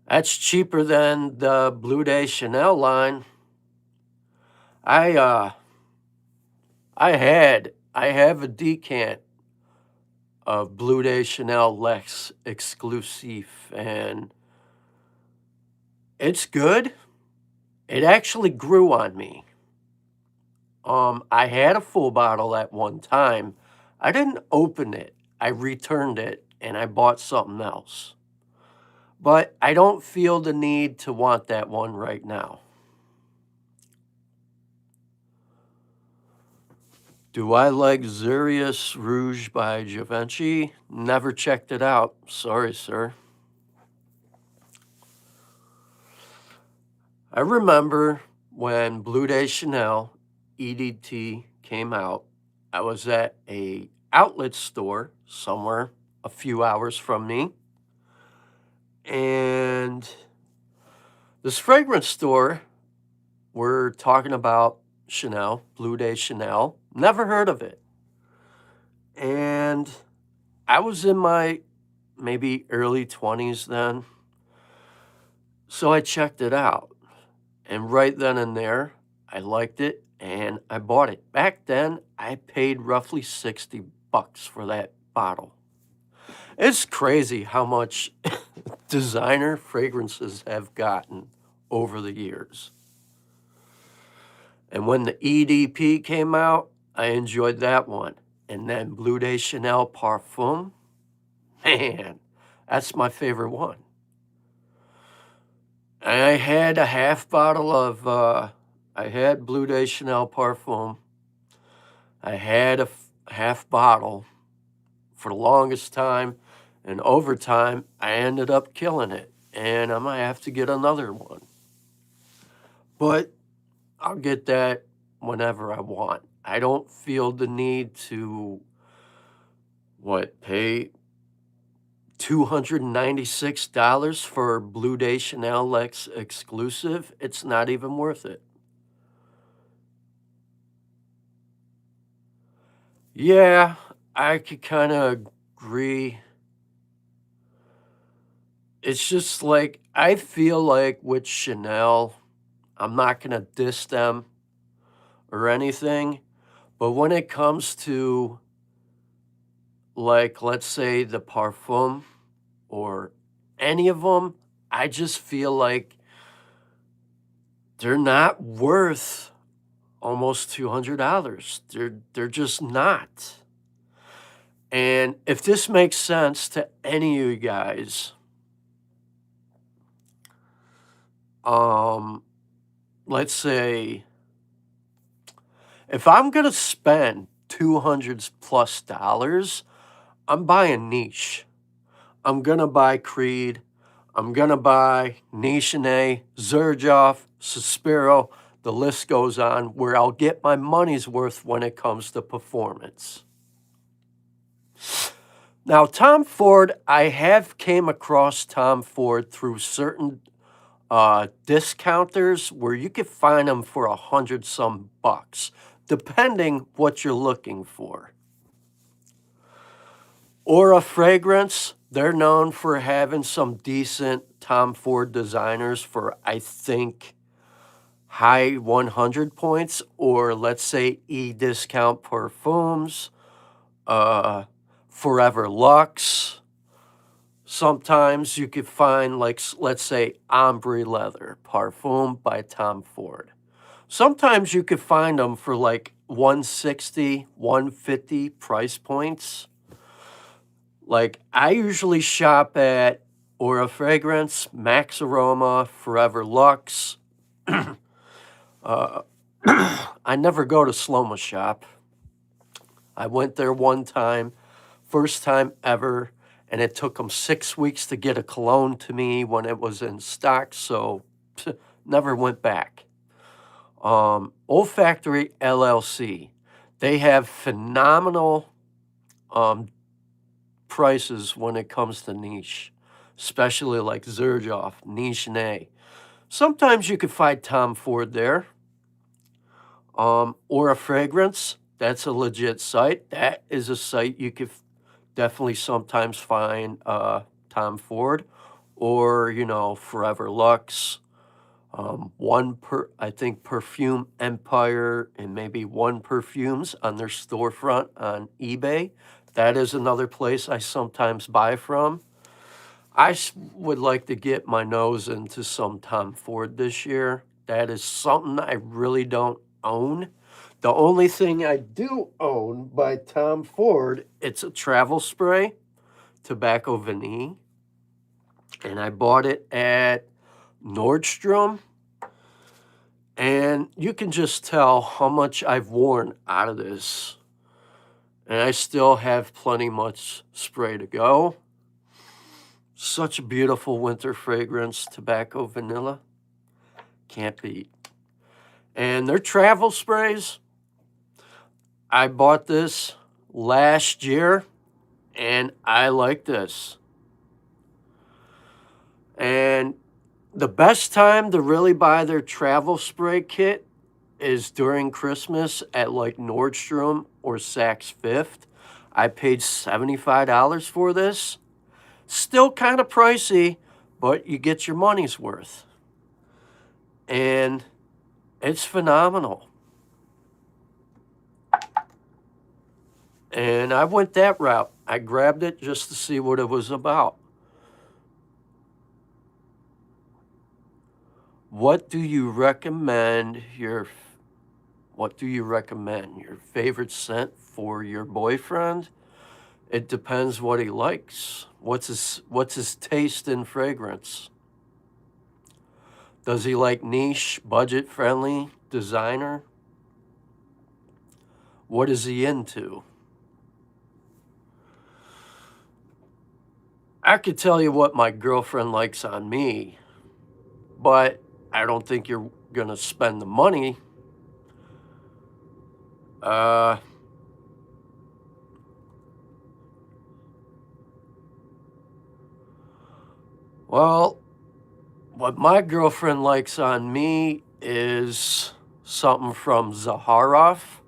That's cheaper than the Blue Day Chanel line. I have a decant of Blue Day Chanel Lex Exclusive, and it's good. It actually grew on me. I had a full bottle at one time. I didn't open it. I returned it, and I bought something else. But I don't feel the need to want that one right now. Do I like Xerius Rouge by Givenchy? Never checked it out. Sorry, sir. I remember when Blue Day Chanel EDT came out. I was at a outlet store somewhere a few hours from me. And this fragrance store, we're talking about Chanel, Blue Day Chanel. Never heard of it. And I was in my maybe early 20s then. So I checked it out. And right then and there, I liked it and I bought it. Back then, I paid roughly $60 for that bottle. It's crazy how much designer fragrances have gotten over the years. And when the EDP came out, I enjoyed that one. And then Blue Day Chanel Perfume, man, that's my favorite one. I had a half bottle of, I had Blue Day Chanel Perfume. I had a half bottle for the longest time. And over time, I ended up killing it. And I might have to get another one. But I'll get that whenever I want. I don't feel the need to, pay $296 for Blue Day Chanel Lex Exclusive. It's not even worth it. Yeah, I could kind of agree. It's just like, I feel like with Chanel, I'm not going to diss them or anything, but when it comes to, like, let's say the Parfum or any of them, I just feel like they're not worth almost $200. They're just not. And if this makes sense to any of you guys, let's say if I'm gonna spend $200+ I'm buying niche. I'm gonna buy Creed. I'm going to buy Nichene, Xerjoff, Suspiro, the list goes on, where I'll get my money's worth when it comes to performance. Now, Tom Ford, I have came across Tom Ford through certain discounters where you could find them for $100-some, depending what you're looking for. Aura Fragrance, they're known for having some decent Tom Ford designers for, I think, high 100 points, or let's say E-discount perfumes, Forever Luxe. Sometimes you could find, like, let's say, Ombre Leather Parfum by Tom Ford. Sometimes you could find them for like 160, 150 price points. Like, I usually shop at Aura Fragrance, Max Aroma, Forever Luxe. I never go to Sloma Shop. I went there one time, first time ever, and it took them 6 weeks to get a cologne to me when it was in stock, so never went back. Olfactory LLC, they have phenomenal prices when it comes to niche, especially like Xerjoff, Nichene. Sometimes you could find Tom Ford there. Aura Fragrance, that's a legit site. That is a site you could definitely sometimes find Tom Ford, or, you know, Forever Luxe. I think Perfume Empire, and maybe One Perfumes on their storefront on eBay. That is another place I sometimes buy from. I would like to get my nose into some Tom Ford this year. That is something I really don't own. The only thing I do own by Tom Ford, it's a travel spray, Tobacco Vanille. And I bought it at Nordstrom. And you can just tell how much I've worn out of this. And I still have plenty much spray to go. Such a beautiful winter fragrance, Tobacco Vanilla. Can't beat. And their travel sprays, I bought this last year, and I like this. And the best time to really buy their travel spray kit is during Christmas at like Nordstrom or Saks Fifth. I paid $75 for this. Still kind of pricey, but you get your money's worth. And it's phenomenal. And I went that route. I grabbed it just to see what it was about. What do you recommend your favorite scent for your boyfriend? It depends what he likes. What's his taste in fragrance? Does he like niche, budget-friendly, designer? What is he into? I could tell you what my girlfriend likes on me, but I don't think you're going to spend the money. Well, what my girlfriend likes on me is something from Zaharoff.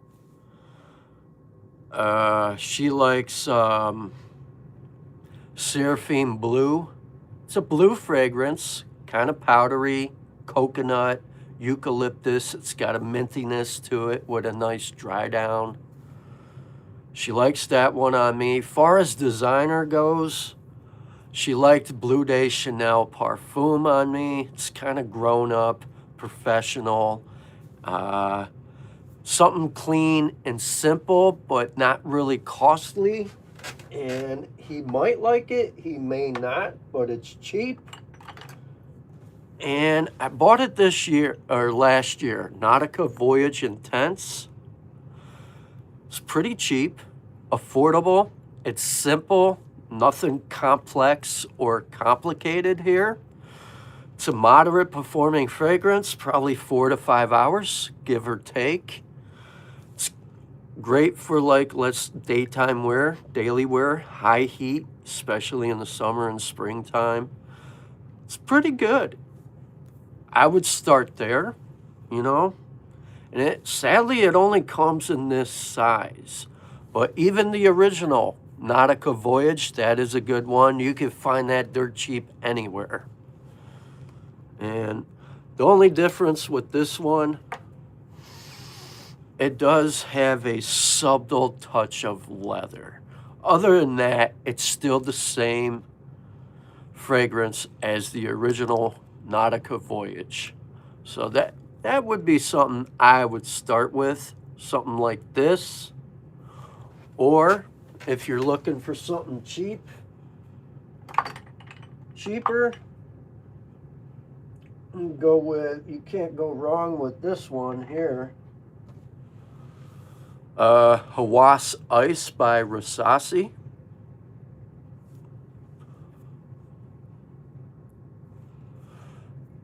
She likes Seraphim Blue. It's a blue fragrance, kind of powdery, coconut, eucalyptus. It's got a mintiness to it with a nice dry down. She likes that one on me. Far as designer goes, she liked Bleu de Chanel Parfume on me. It's kind of grown up, professional. Something clean and simple, but not really costly. And he might like it, he may not, but it's cheap. And I bought it this year, or last year, Nautica Voyage Intense. It's pretty cheap, affordable, it's simple, Nothing complex or complicated here. It's a moderate performing fragrance, probably 4 to 5 hours, give or take. It's great for like, daytime wear, daily wear, high heat, especially in the summer and springtime. It's pretty good. I would start there, you know. And sadly, it only comes in this size. But even the original Nautica Voyage, that is a good one. You can find that dirt cheap anywhere. And the only difference with this one, it does have a subtle touch of leather. Other than that, it's still the same fragrance as the original Nautica Voyage. So that would be something I would start with, something like this. Or if you're looking for something cheaper, you can't go wrong with this one here. Hawas Ice by Rasasi.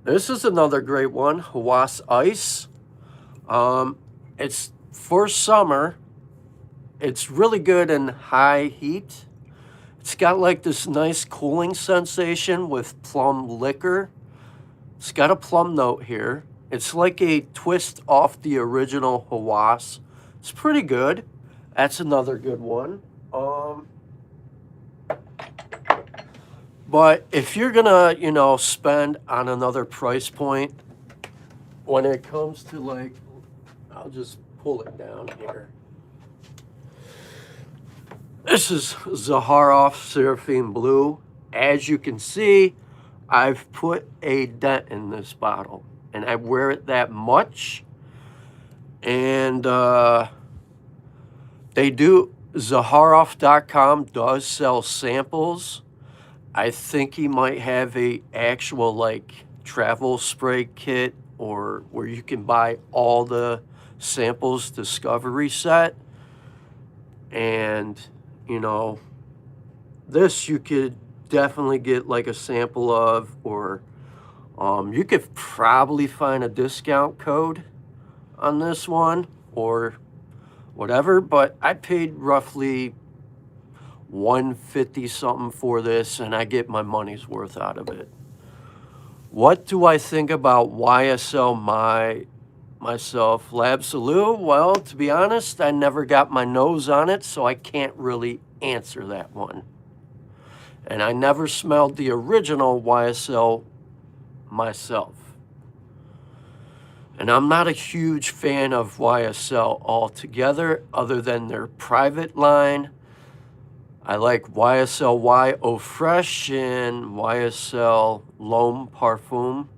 This is another great one, Hawas Ice. It's for summer. It's really good in high heat. It's got like this nice cooling sensation with plum liquor. It's got a plum note here. It's like a twist off the original Hawas. It's pretty good. That's another good one. But if you're gonna, spend on another price point, when it comes to like, I'll just pull it down here. This is Zaharoff Seraphine Blue. As you can see, I've put a dent in this bottle, and I wear it that much. And Zaharoff.com does sell samples. I think he might have a actual like travel spray kit, or where you can buy all the samples discovery set. And this you could definitely get like a sample of, or you could probably find a discount code on this one or whatever, but I paid roughly $150 something for this, and I get my money's worth out of it. What do I think about YSL myself L'Absolu? Well, to be honest, I never got my nose on it, so I can't really answer that one. And I never smelled the original YSL myself. And I'm not a huge fan of YSL altogether, other than their private line. I like YSL Y Eau Fresh and YSL L'Homme Parfum.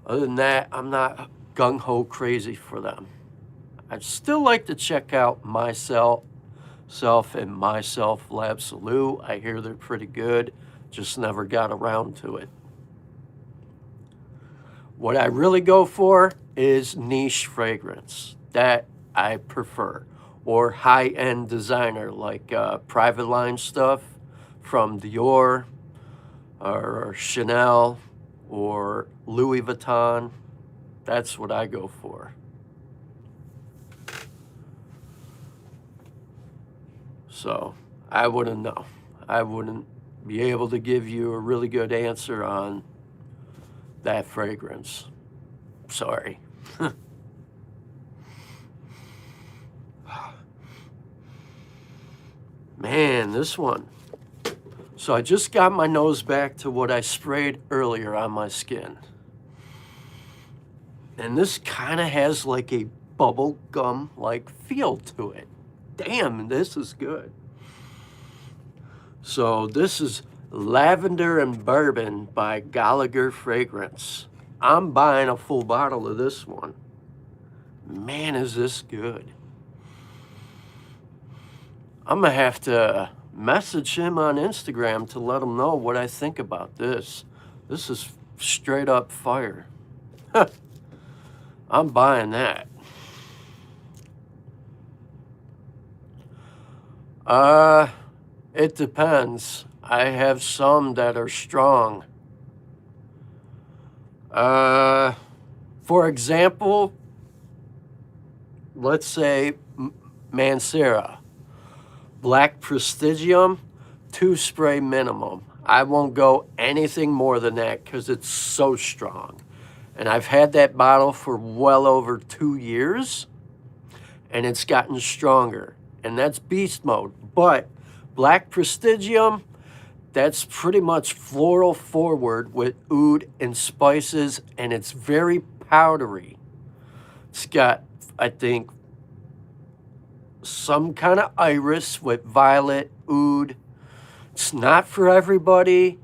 Other than that, I'm not gung-ho crazy for them. I'd still like to check out Myself and Myself L'Absolu. I hear they're pretty good, just never got around to it. What I really go for is niche fragrance. That I prefer. Or high-end designer, like private line stuff from Dior or Chanel or Louis Vuitton. That's what I go for. So I wouldn't know. I wouldn't be able to give you a really good answer on that fragrance. Sorry. Man, this one. So I just got my nose back to what I sprayed earlier on my skin. And this kind of has like a bubble gum like feel to it. Damn, this is good. So this is Lavender and Bourbon by Gallagher Fragrance. I'm buying a full bottle of this one. Man, is this good. I'm going to have to message him on Instagram to let him know what I think about this. This is straight up fire. I'm buying that. It depends. I have some that are strong. For example, let's say Mancera, Black Prestigium, 2 spray minimum. I won't go anything more than that because it's so strong. And I've had that bottle for well over 2 years, and it's gotten stronger. And that's beast mode. But Black Prestigium, that's pretty much floral forward with oud and spices, and it's very powdery. It's got, I think, some kind of iris with violet, oud. It's not for everybody.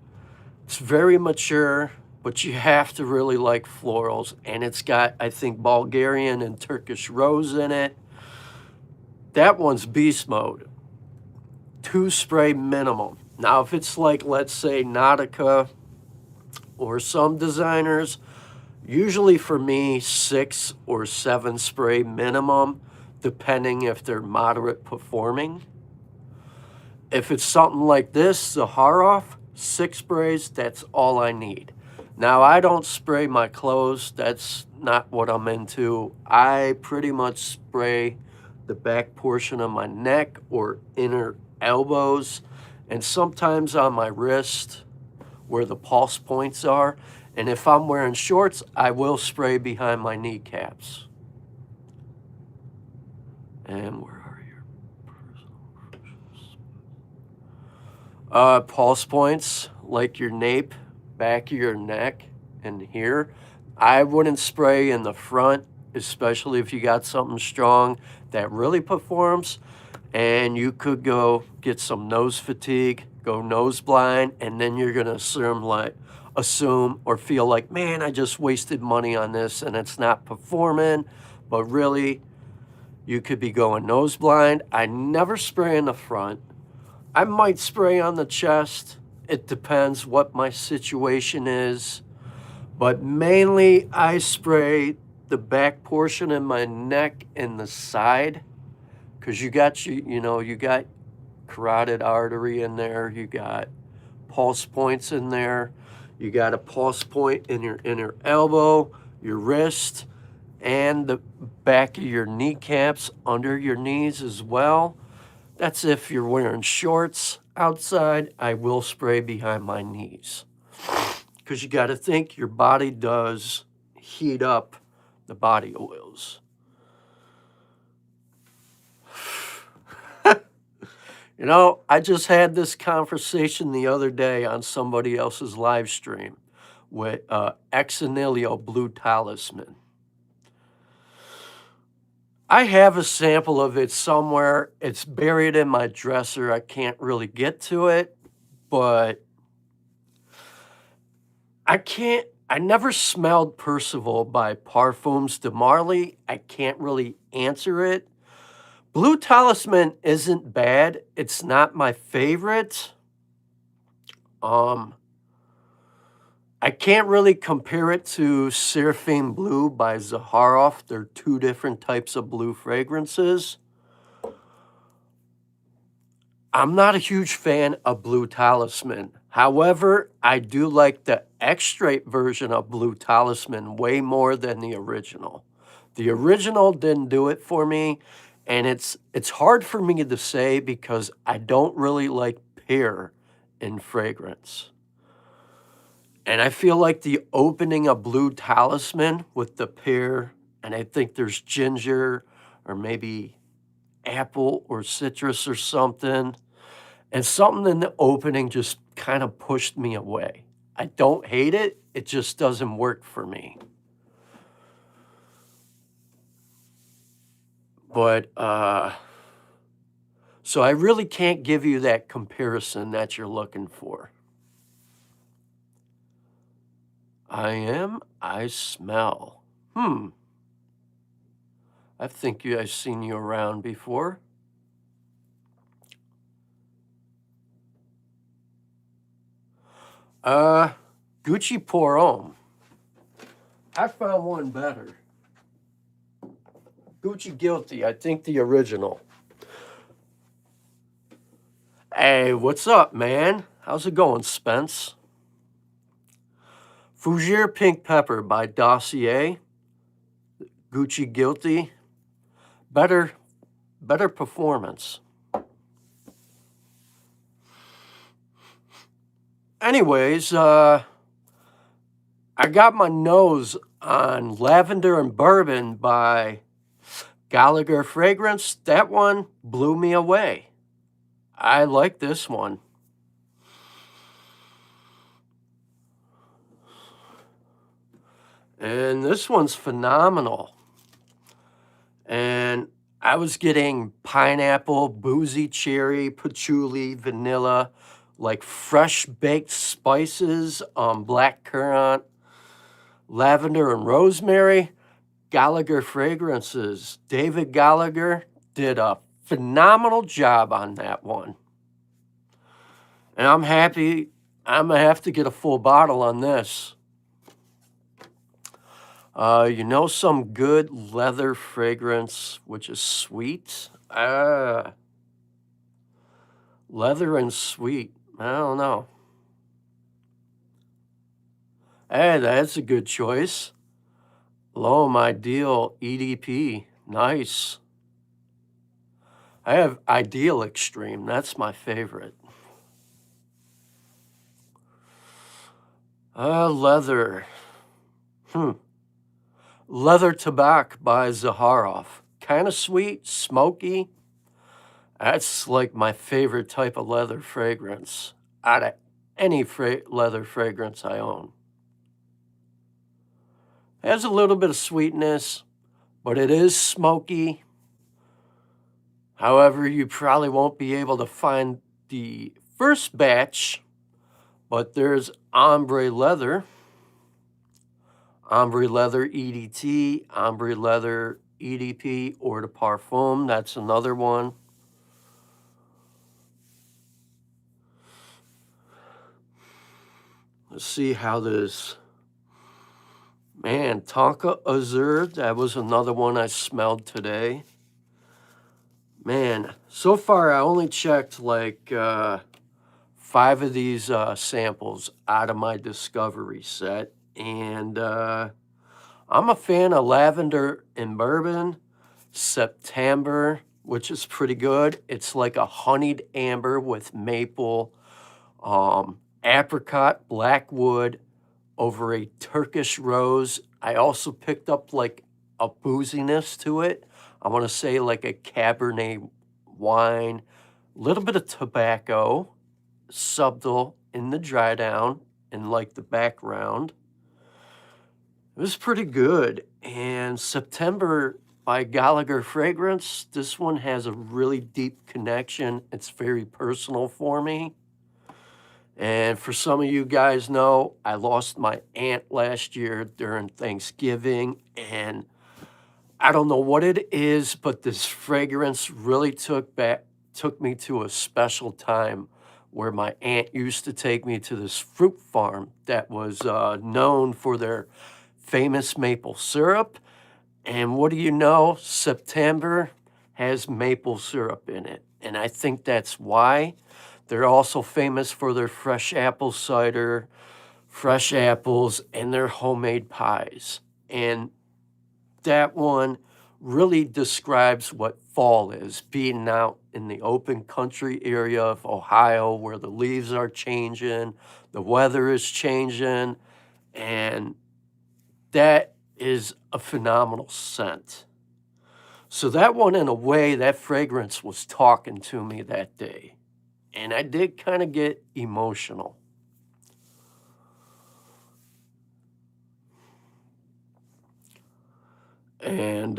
It's very mature, but you have to really like florals. And it's got, I think, Bulgarian and Turkish rose in it. That one's beast mode. 2 spray minimum. Now, if it's like, let's say, Nautica or some designers, usually for me, 6 or 7 spray minimum, depending if they're moderate performing. If it's something like this, Zaharoff, 6 sprays, that's all I need. Now, I don't spray my clothes. That's not what I'm into. I pretty much spray the back portion of my neck or inner elbows, and sometimes on my wrist where the pulse points are. And if I'm wearing shorts, I will spray behind my kneecaps. And where are your pulse points, like your nape, back of your neck, and here. I wouldn't spray in the front, especially if you got something strong that really performs. And you could go get some nose fatigue, go nose blind, and then you're gonna assume or feel like, man, I just wasted money on this and it's not performing. But really, you could be going nose blind. I never spray in the front. I might spray on the chest. It depends what my situation is. But mainly I spray the back portion of my neck and the side, because you got you got carotid artery in there, you got pulse points in there, you got a pulse point in your inner elbow, your wrist, and the back of your kneecaps, under your knees as well. That's if you're wearing shorts outside. I will spray behind my knees, because you got to think your body does heat up the body oils. You know, I just had this conversation the other day on somebody else's live stream with Exanilio Blue Talisman. I have a sample of it somewhere. It's buried in my dresser. I can't really get to it, but I never smelled Percival by Parfums de Marly. I can't really answer it. Blue Talisman isn't bad. It's not my favorite. I can't really compare it to Seraphim Blue by Zaharoff. They're 2 different types of blue fragrances. I'm not a huge fan of Blue Talisman. However, I do like the extract version of Blue Talisman way more than the original. The original didn't do it for me, and it's hard for me to say because I don't really like pear in fragrance. And I feel like the opening of Blue Talisman with the pear, and I think there's ginger or maybe apple or citrus or something, and something in the opening just kind of pushed me away. I don't hate it, it just doesn't work for me. But, so I really can't give you that comparison that you're looking for. I smell. I think I've seen you around before. Gucci Pour Homme. I found one better. Gucci Guilty, I think the original. Hey, what's up, man? How's it going, Spence? Fougere Pink Pepper by Dossier. Gucci Guilty. Better performance. Anyways, I got my nose on Lavender and Bourbon by Gallagher Fragrance. That one blew me away. I like this one. And this one's phenomenal. And I was getting pineapple, boozy cherry, patchouli, vanilla, like fresh baked spices, black currant, lavender, and rosemary. Gallagher Fragrances. David Gallagher did a phenomenal job on that one. And I'm happy. I'm going to have to get a full bottle on this. You know, some good leather fragrance, which is sweet. Leather and sweet. I don't know. Hey, that's a good choice. L'Homme Ideal EDP. Nice. I have Ideal Extreme. That's my favorite. Leather. Leather Tobacco by Zaharoff. Kind of sweet, smoky. That's like my favorite type of leather fragrance out of any leather fragrance I own. It has a little bit of sweetness, but it is smoky. However, you probably won't be able to find the first batch, but there's Ombre Leather EDT, Ombre Leather EDP, or the Perfume. That's another one. Let's see how this, man, Tonka Azure, that was another one I smelled today. Man, so far I only checked like 5 of these samples out of my discovery set. And I'm a fan of Lavender and Bourbon, September, which is pretty good. It's like a honeyed amber with maple, apricot, blackwood over a Turkish rose. I also picked up like a booziness to it. I want to say like a Cabernet wine, a little bit of tobacco, subtle in the dry down and like the background. It was pretty good. And September by Gallagher Fragrance, this one has a really deep connection. It's very personal for me. And for some of you guys know, I lost my aunt last year during Thanksgiving, and I don't know what it is, but this fragrance really took me to a special time where my aunt used to take me to this fruit farm that was known for their famous maple syrup. And what do you know? September has maple syrup in it. And I think that's why. They're also famous for their fresh apple cider, fresh apples, and their homemade pies. And that one really describes what fall is, being out in the open country area of Ohio where the leaves are changing, the weather is changing, and that is a phenomenal scent. So that one, in a way, that fragrance was talking to me that day. And I did kind of get emotional. And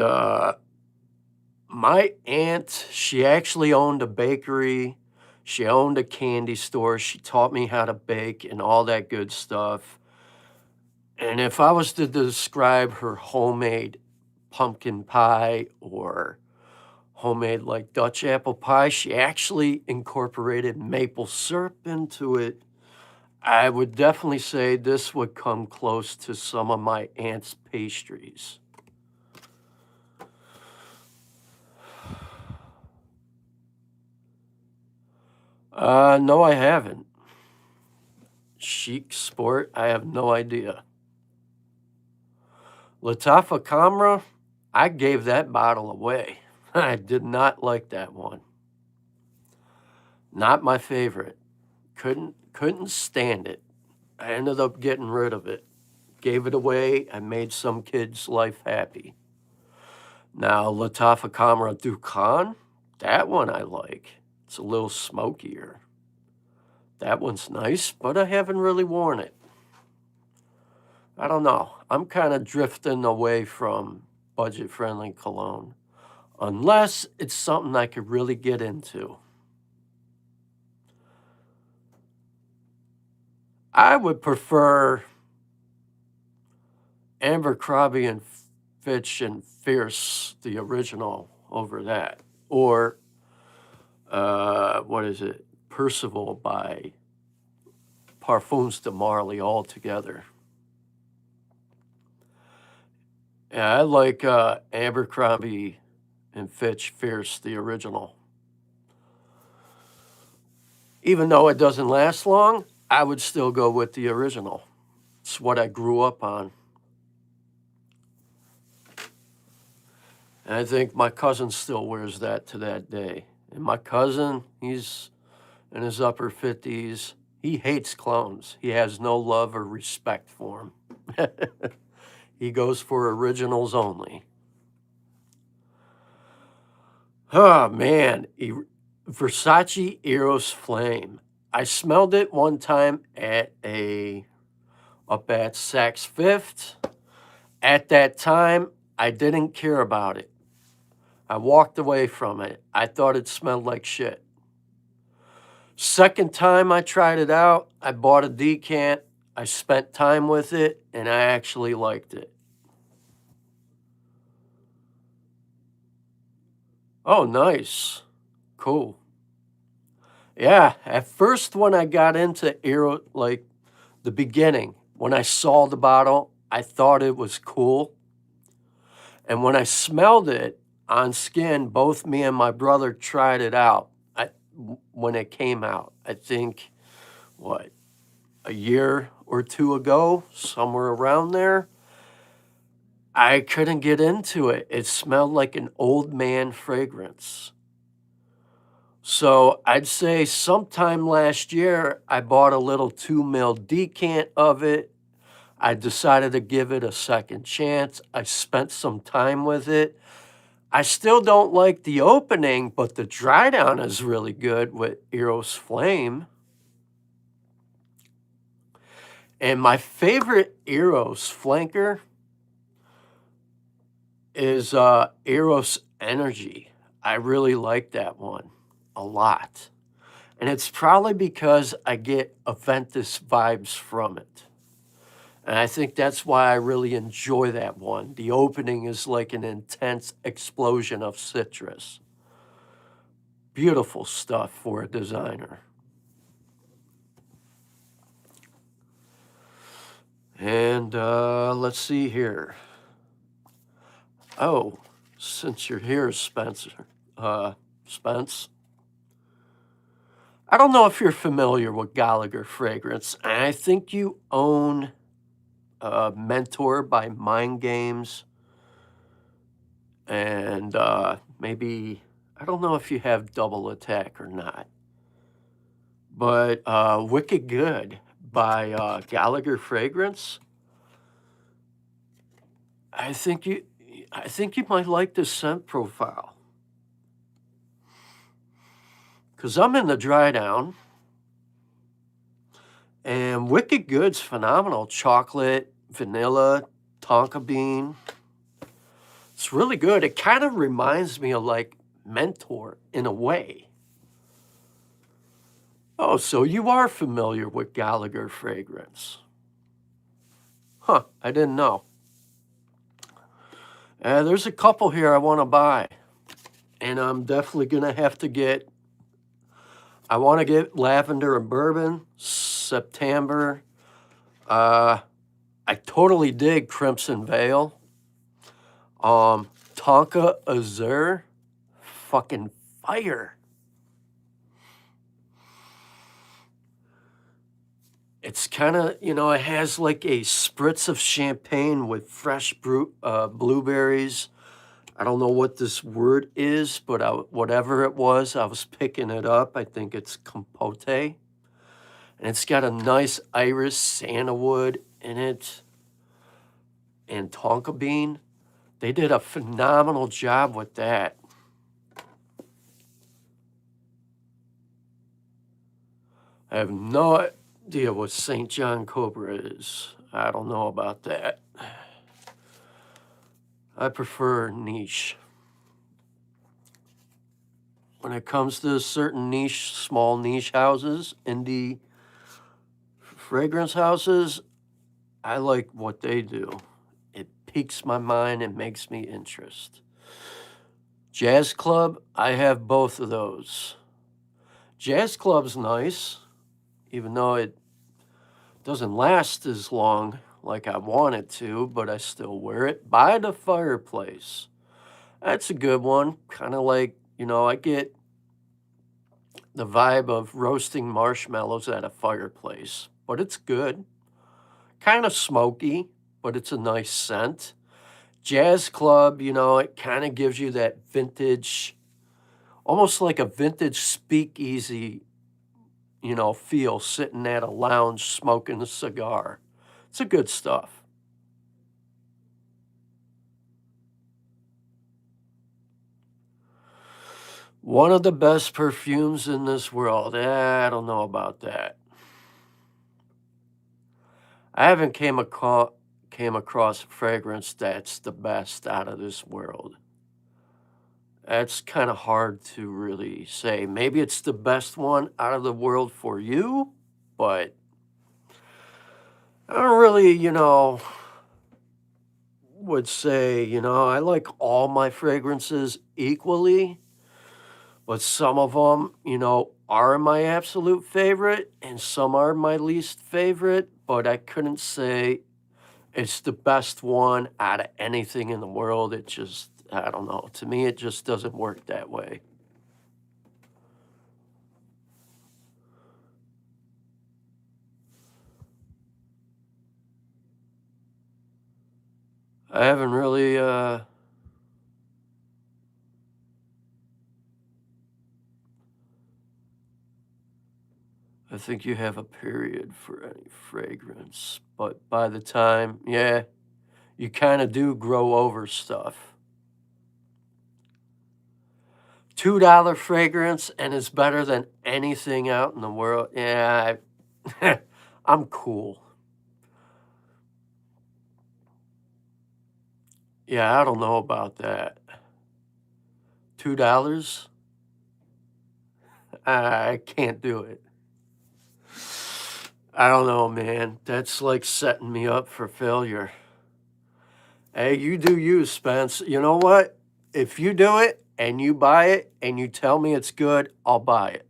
my aunt, she actually owned a bakery. She owned a candy store. She taught me how to bake and all that good stuff. And if I was to describe her homemade pumpkin pie or homemade like Dutch apple pie, she actually incorporated maple syrup into it. I would definitely say this would come close to some of my aunt's pastries. No, I haven't. Chic Sport, I have no idea. Latafa Camera, I gave that bottle away. I did not like that one. Not my favorite. Couldn't stand it. I ended up getting rid of it. Gave it away. I made some kid's life happy. Now, Latafa Camera Dukan, that one I like. It's a little smokier. That one's nice, but I haven't really worn it. I don't know. I'm kind of drifting away from budget-friendly cologne, unless it's something I could really get into. I would prefer Abercrombie and Fitch and Fierce, the original, over that. Or, what is it? Percival by Parfums de Marly altogether. Yeah, I like Abercrombie and Fitch Fierce, the original. Even though it doesn't last long, I would still go with the original. It's what I grew up on. And I think my cousin still wears that to that day. And my cousin, he's in his upper 50s. He hates clones. He has no love or respect for them. He goes for originals only. Oh, man. Versace Eros Flame. I smelled it one time up at Saks Fifth. At that time, I didn't care about it. I walked away from it. I thought it smelled like shit. Second time I tried it out, I bought a decant. I spent time with it, and I actually liked it. Oh, nice. Cool. Yeah, at first when I got into like the beginning, when I saw the bottle, I thought it was cool. And when I smelled it on skin, both me and my brother tried it out when it came out. I think, what, a year or two ago, somewhere around there. I couldn't get into it. It smelled like an old man fragrance. So I'd say sometime last year, I bought a little 2 ml decant of it. I decided to give it a second chance. I spent some time with it. I still don't like the opening, but the dry down is really good with Eros Flame. And my favorite Eros flanker is Eros Energy. I really like that one a lot. And it's probably because I get Aventus vibes from it. And I think that's why I really enjoy that one. The opening is like an intense explosion of citrus. Beautiful stuff for a designer. And let's see here. Oh, since you're here, Spence, I don't know if you're familiar with Gallagher Fragrance. I think you own Mentor by Mind Games. And maybe, I don't know if you have Double Attack or not. But Wicked Good by Gallagher Fragrance. I think you might like this scent profile. Because I'm in the dry down. And Wicked Good's phenomenal. Chocolate, vanilla, tonka bean. It's really good. It kind of reminds me of like Mentor in a way. Oh, so you are familiar with Gallagher Fragrance. Huh, I didn't know. There's a couple here I want to buy. And I'm definitely going to have to get, I want to get Lavender and Bourbon, September. I totally dig Crimson Veil. Tonka Azure, fucking fire. It's kind of, you know, it has like a spritz of champagne with fresh blueberries. I don't know what this word is, but whatever it was, I was picking it up. I think it's compote. And it's got a nice iris sandalwood in it and tonka bean. They did a phenomenal job with that. I have no idea what St. John Cobra is. I don't know about that. I prefer niche. When it comes to certain niche, small niche houses, indie fragrance houses, I like what they do. It piques my mind and makes me interest. Jazz Club, I have both of those. Jazz Club's nice, even though it doesn't last as long like I want it to, but I still wear it. By the Fireplace. That's a good one. Kind of like, you know, I get the vibe of roasting marshmallows at a fireplace, but it's good. Kind of smoky, but it's a nice scent. Jazz Club, you know, it kind of gives you that vintage, almost like a vintage speakeasy, you know, feel sitting at a lounge smoking a cigar. It's a good stuff. One of the best perfumes in this world. I don't know about that. I haven't came across a fragrance that's the best out of this world. That's kind of hard to really say. Maybe it's the best one out of the world for you, but I don't really, you know, would say, you know, I like all my fragrances equally, but some of them, you know, are my absolute favorite and some are my least favorite, but I couldn't say it's the best one out of anything in the world. It just, I don't know. To me, it just doesn't work that way. I haven't really, I think you have a period for any fragrance, but by the time, yeah, you kind of do grow over stuff. $2 fragrance and it's better than anything out in the world. Yeah, I'm cool. Yeah, I don't know about that. $2? I can't do it. I don't know, man. That's like setting me up for failure. Hey, you do you, Spence. You know what? If you do it and you buy it and you tell me it's good, I'll buy it.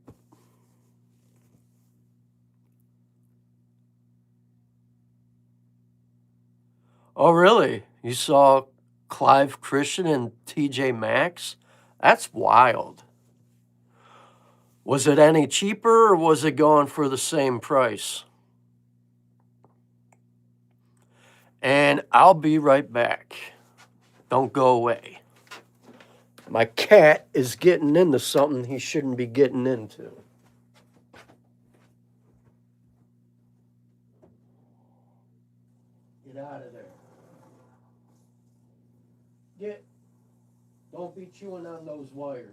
Oh, really? You saw Clive Christian and TJ Maxx? That's wild. Was it any cheaper or was it going for the same price? And I'll be right back. Don't go away. My cat is getting into something he shouldn't be getting into. Get out of there. Get. Don't be chewing on those wires.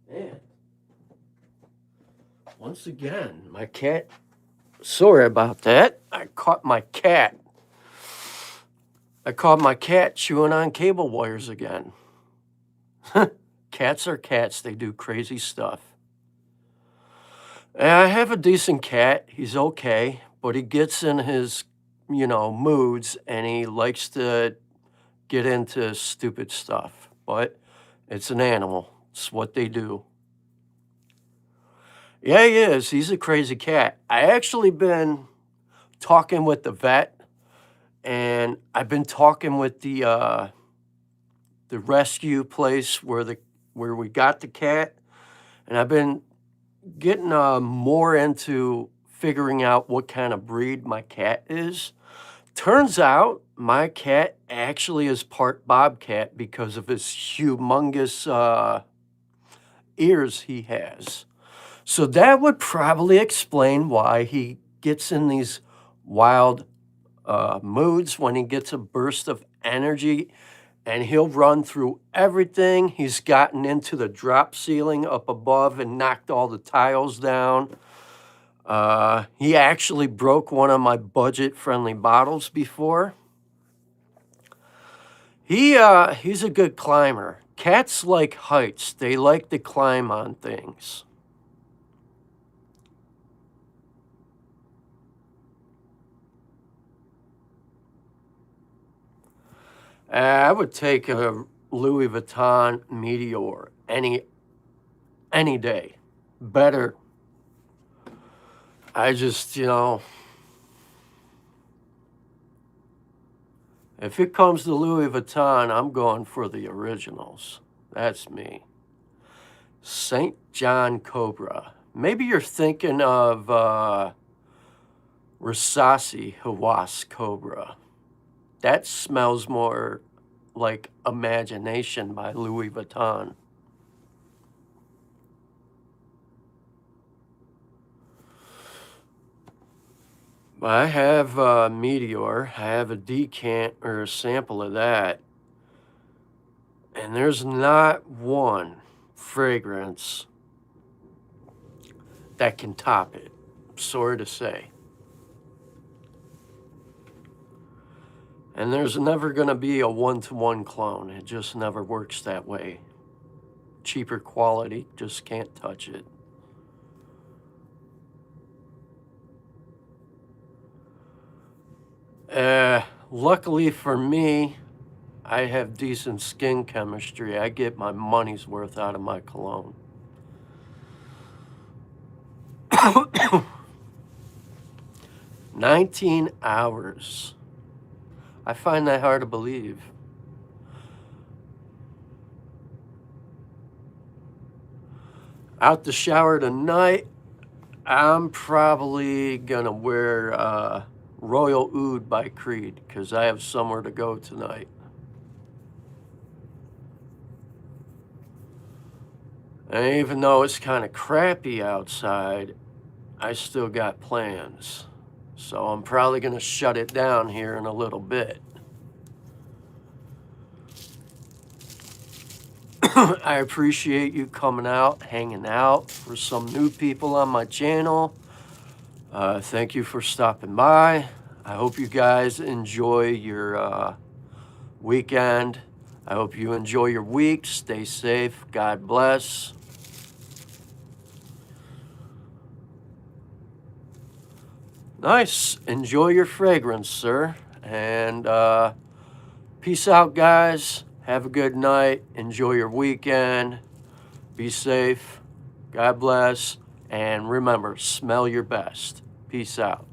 Man. Once again, my cat. Sorry about that. I caught my cat chewing on cable wires again. Cats are cats. They do crazy stuff. And I have a decent cat. He's okay, but he gets in his, you know, moods and he likes to get into stupid stuff. But it's an animal. It's what they do. Yeah, he is. He's a crazy cat. I actually been talking with the vet and I've been talking with the the rescue place where we got the cat, and I've been getting more into figuring out what kind of breed my cat is. Turns out my cat actually is part bobcat because of his humongous ears he has. So that would probably explain why he gets in these wild moods when he gets a burst of energy, and he'll run through everything. He's gotten into the drop ceiling up above and knocked all the tiles down. He actually broke one of my budget-friendly bottles before. He's a good climber. Cats like heights. They like to climb on things. I would take a Louis Vuitton Meteor any day. Better. I just, if it comes to Louis Vuitton, I'm going for the originals. That's me. St. John Cobra. Maybe you're thinking of Risasi Hawas Cobra. That smells more like Imagination by Louis Vuitton. I have a Meteor. I have a decant or a sample of that. And there's not one fragrance that can top it. Sorry to say. And there's never going to be a one-to-one clone. It just never works that way. Cheaper quality, just can't touch it. Luckily for me, I have decent skin chemistry. I get my money's worth out of my cologne. 19 hours. I find that hard to believe. Out the shower tonight, I'm probably gonna wear Royal Oud by Creed because I have somewhere to go tonight. And even though it's kind of crappy outside, I still got plans. So I'm probably gonna shut it down here in a little bit. I appreciate you coming out, hanging out. For some new people on my channel, thank you for stopping by. I hope you guys enjoy your weekend. I hope you enjoy your week. Stay safe. God bless. Nice. Enjoy your fragrance, sir. And peace out, guys. Have a good night. Enjoy your weekend. Be safe. God bless. And remember, smell your best. Peace out.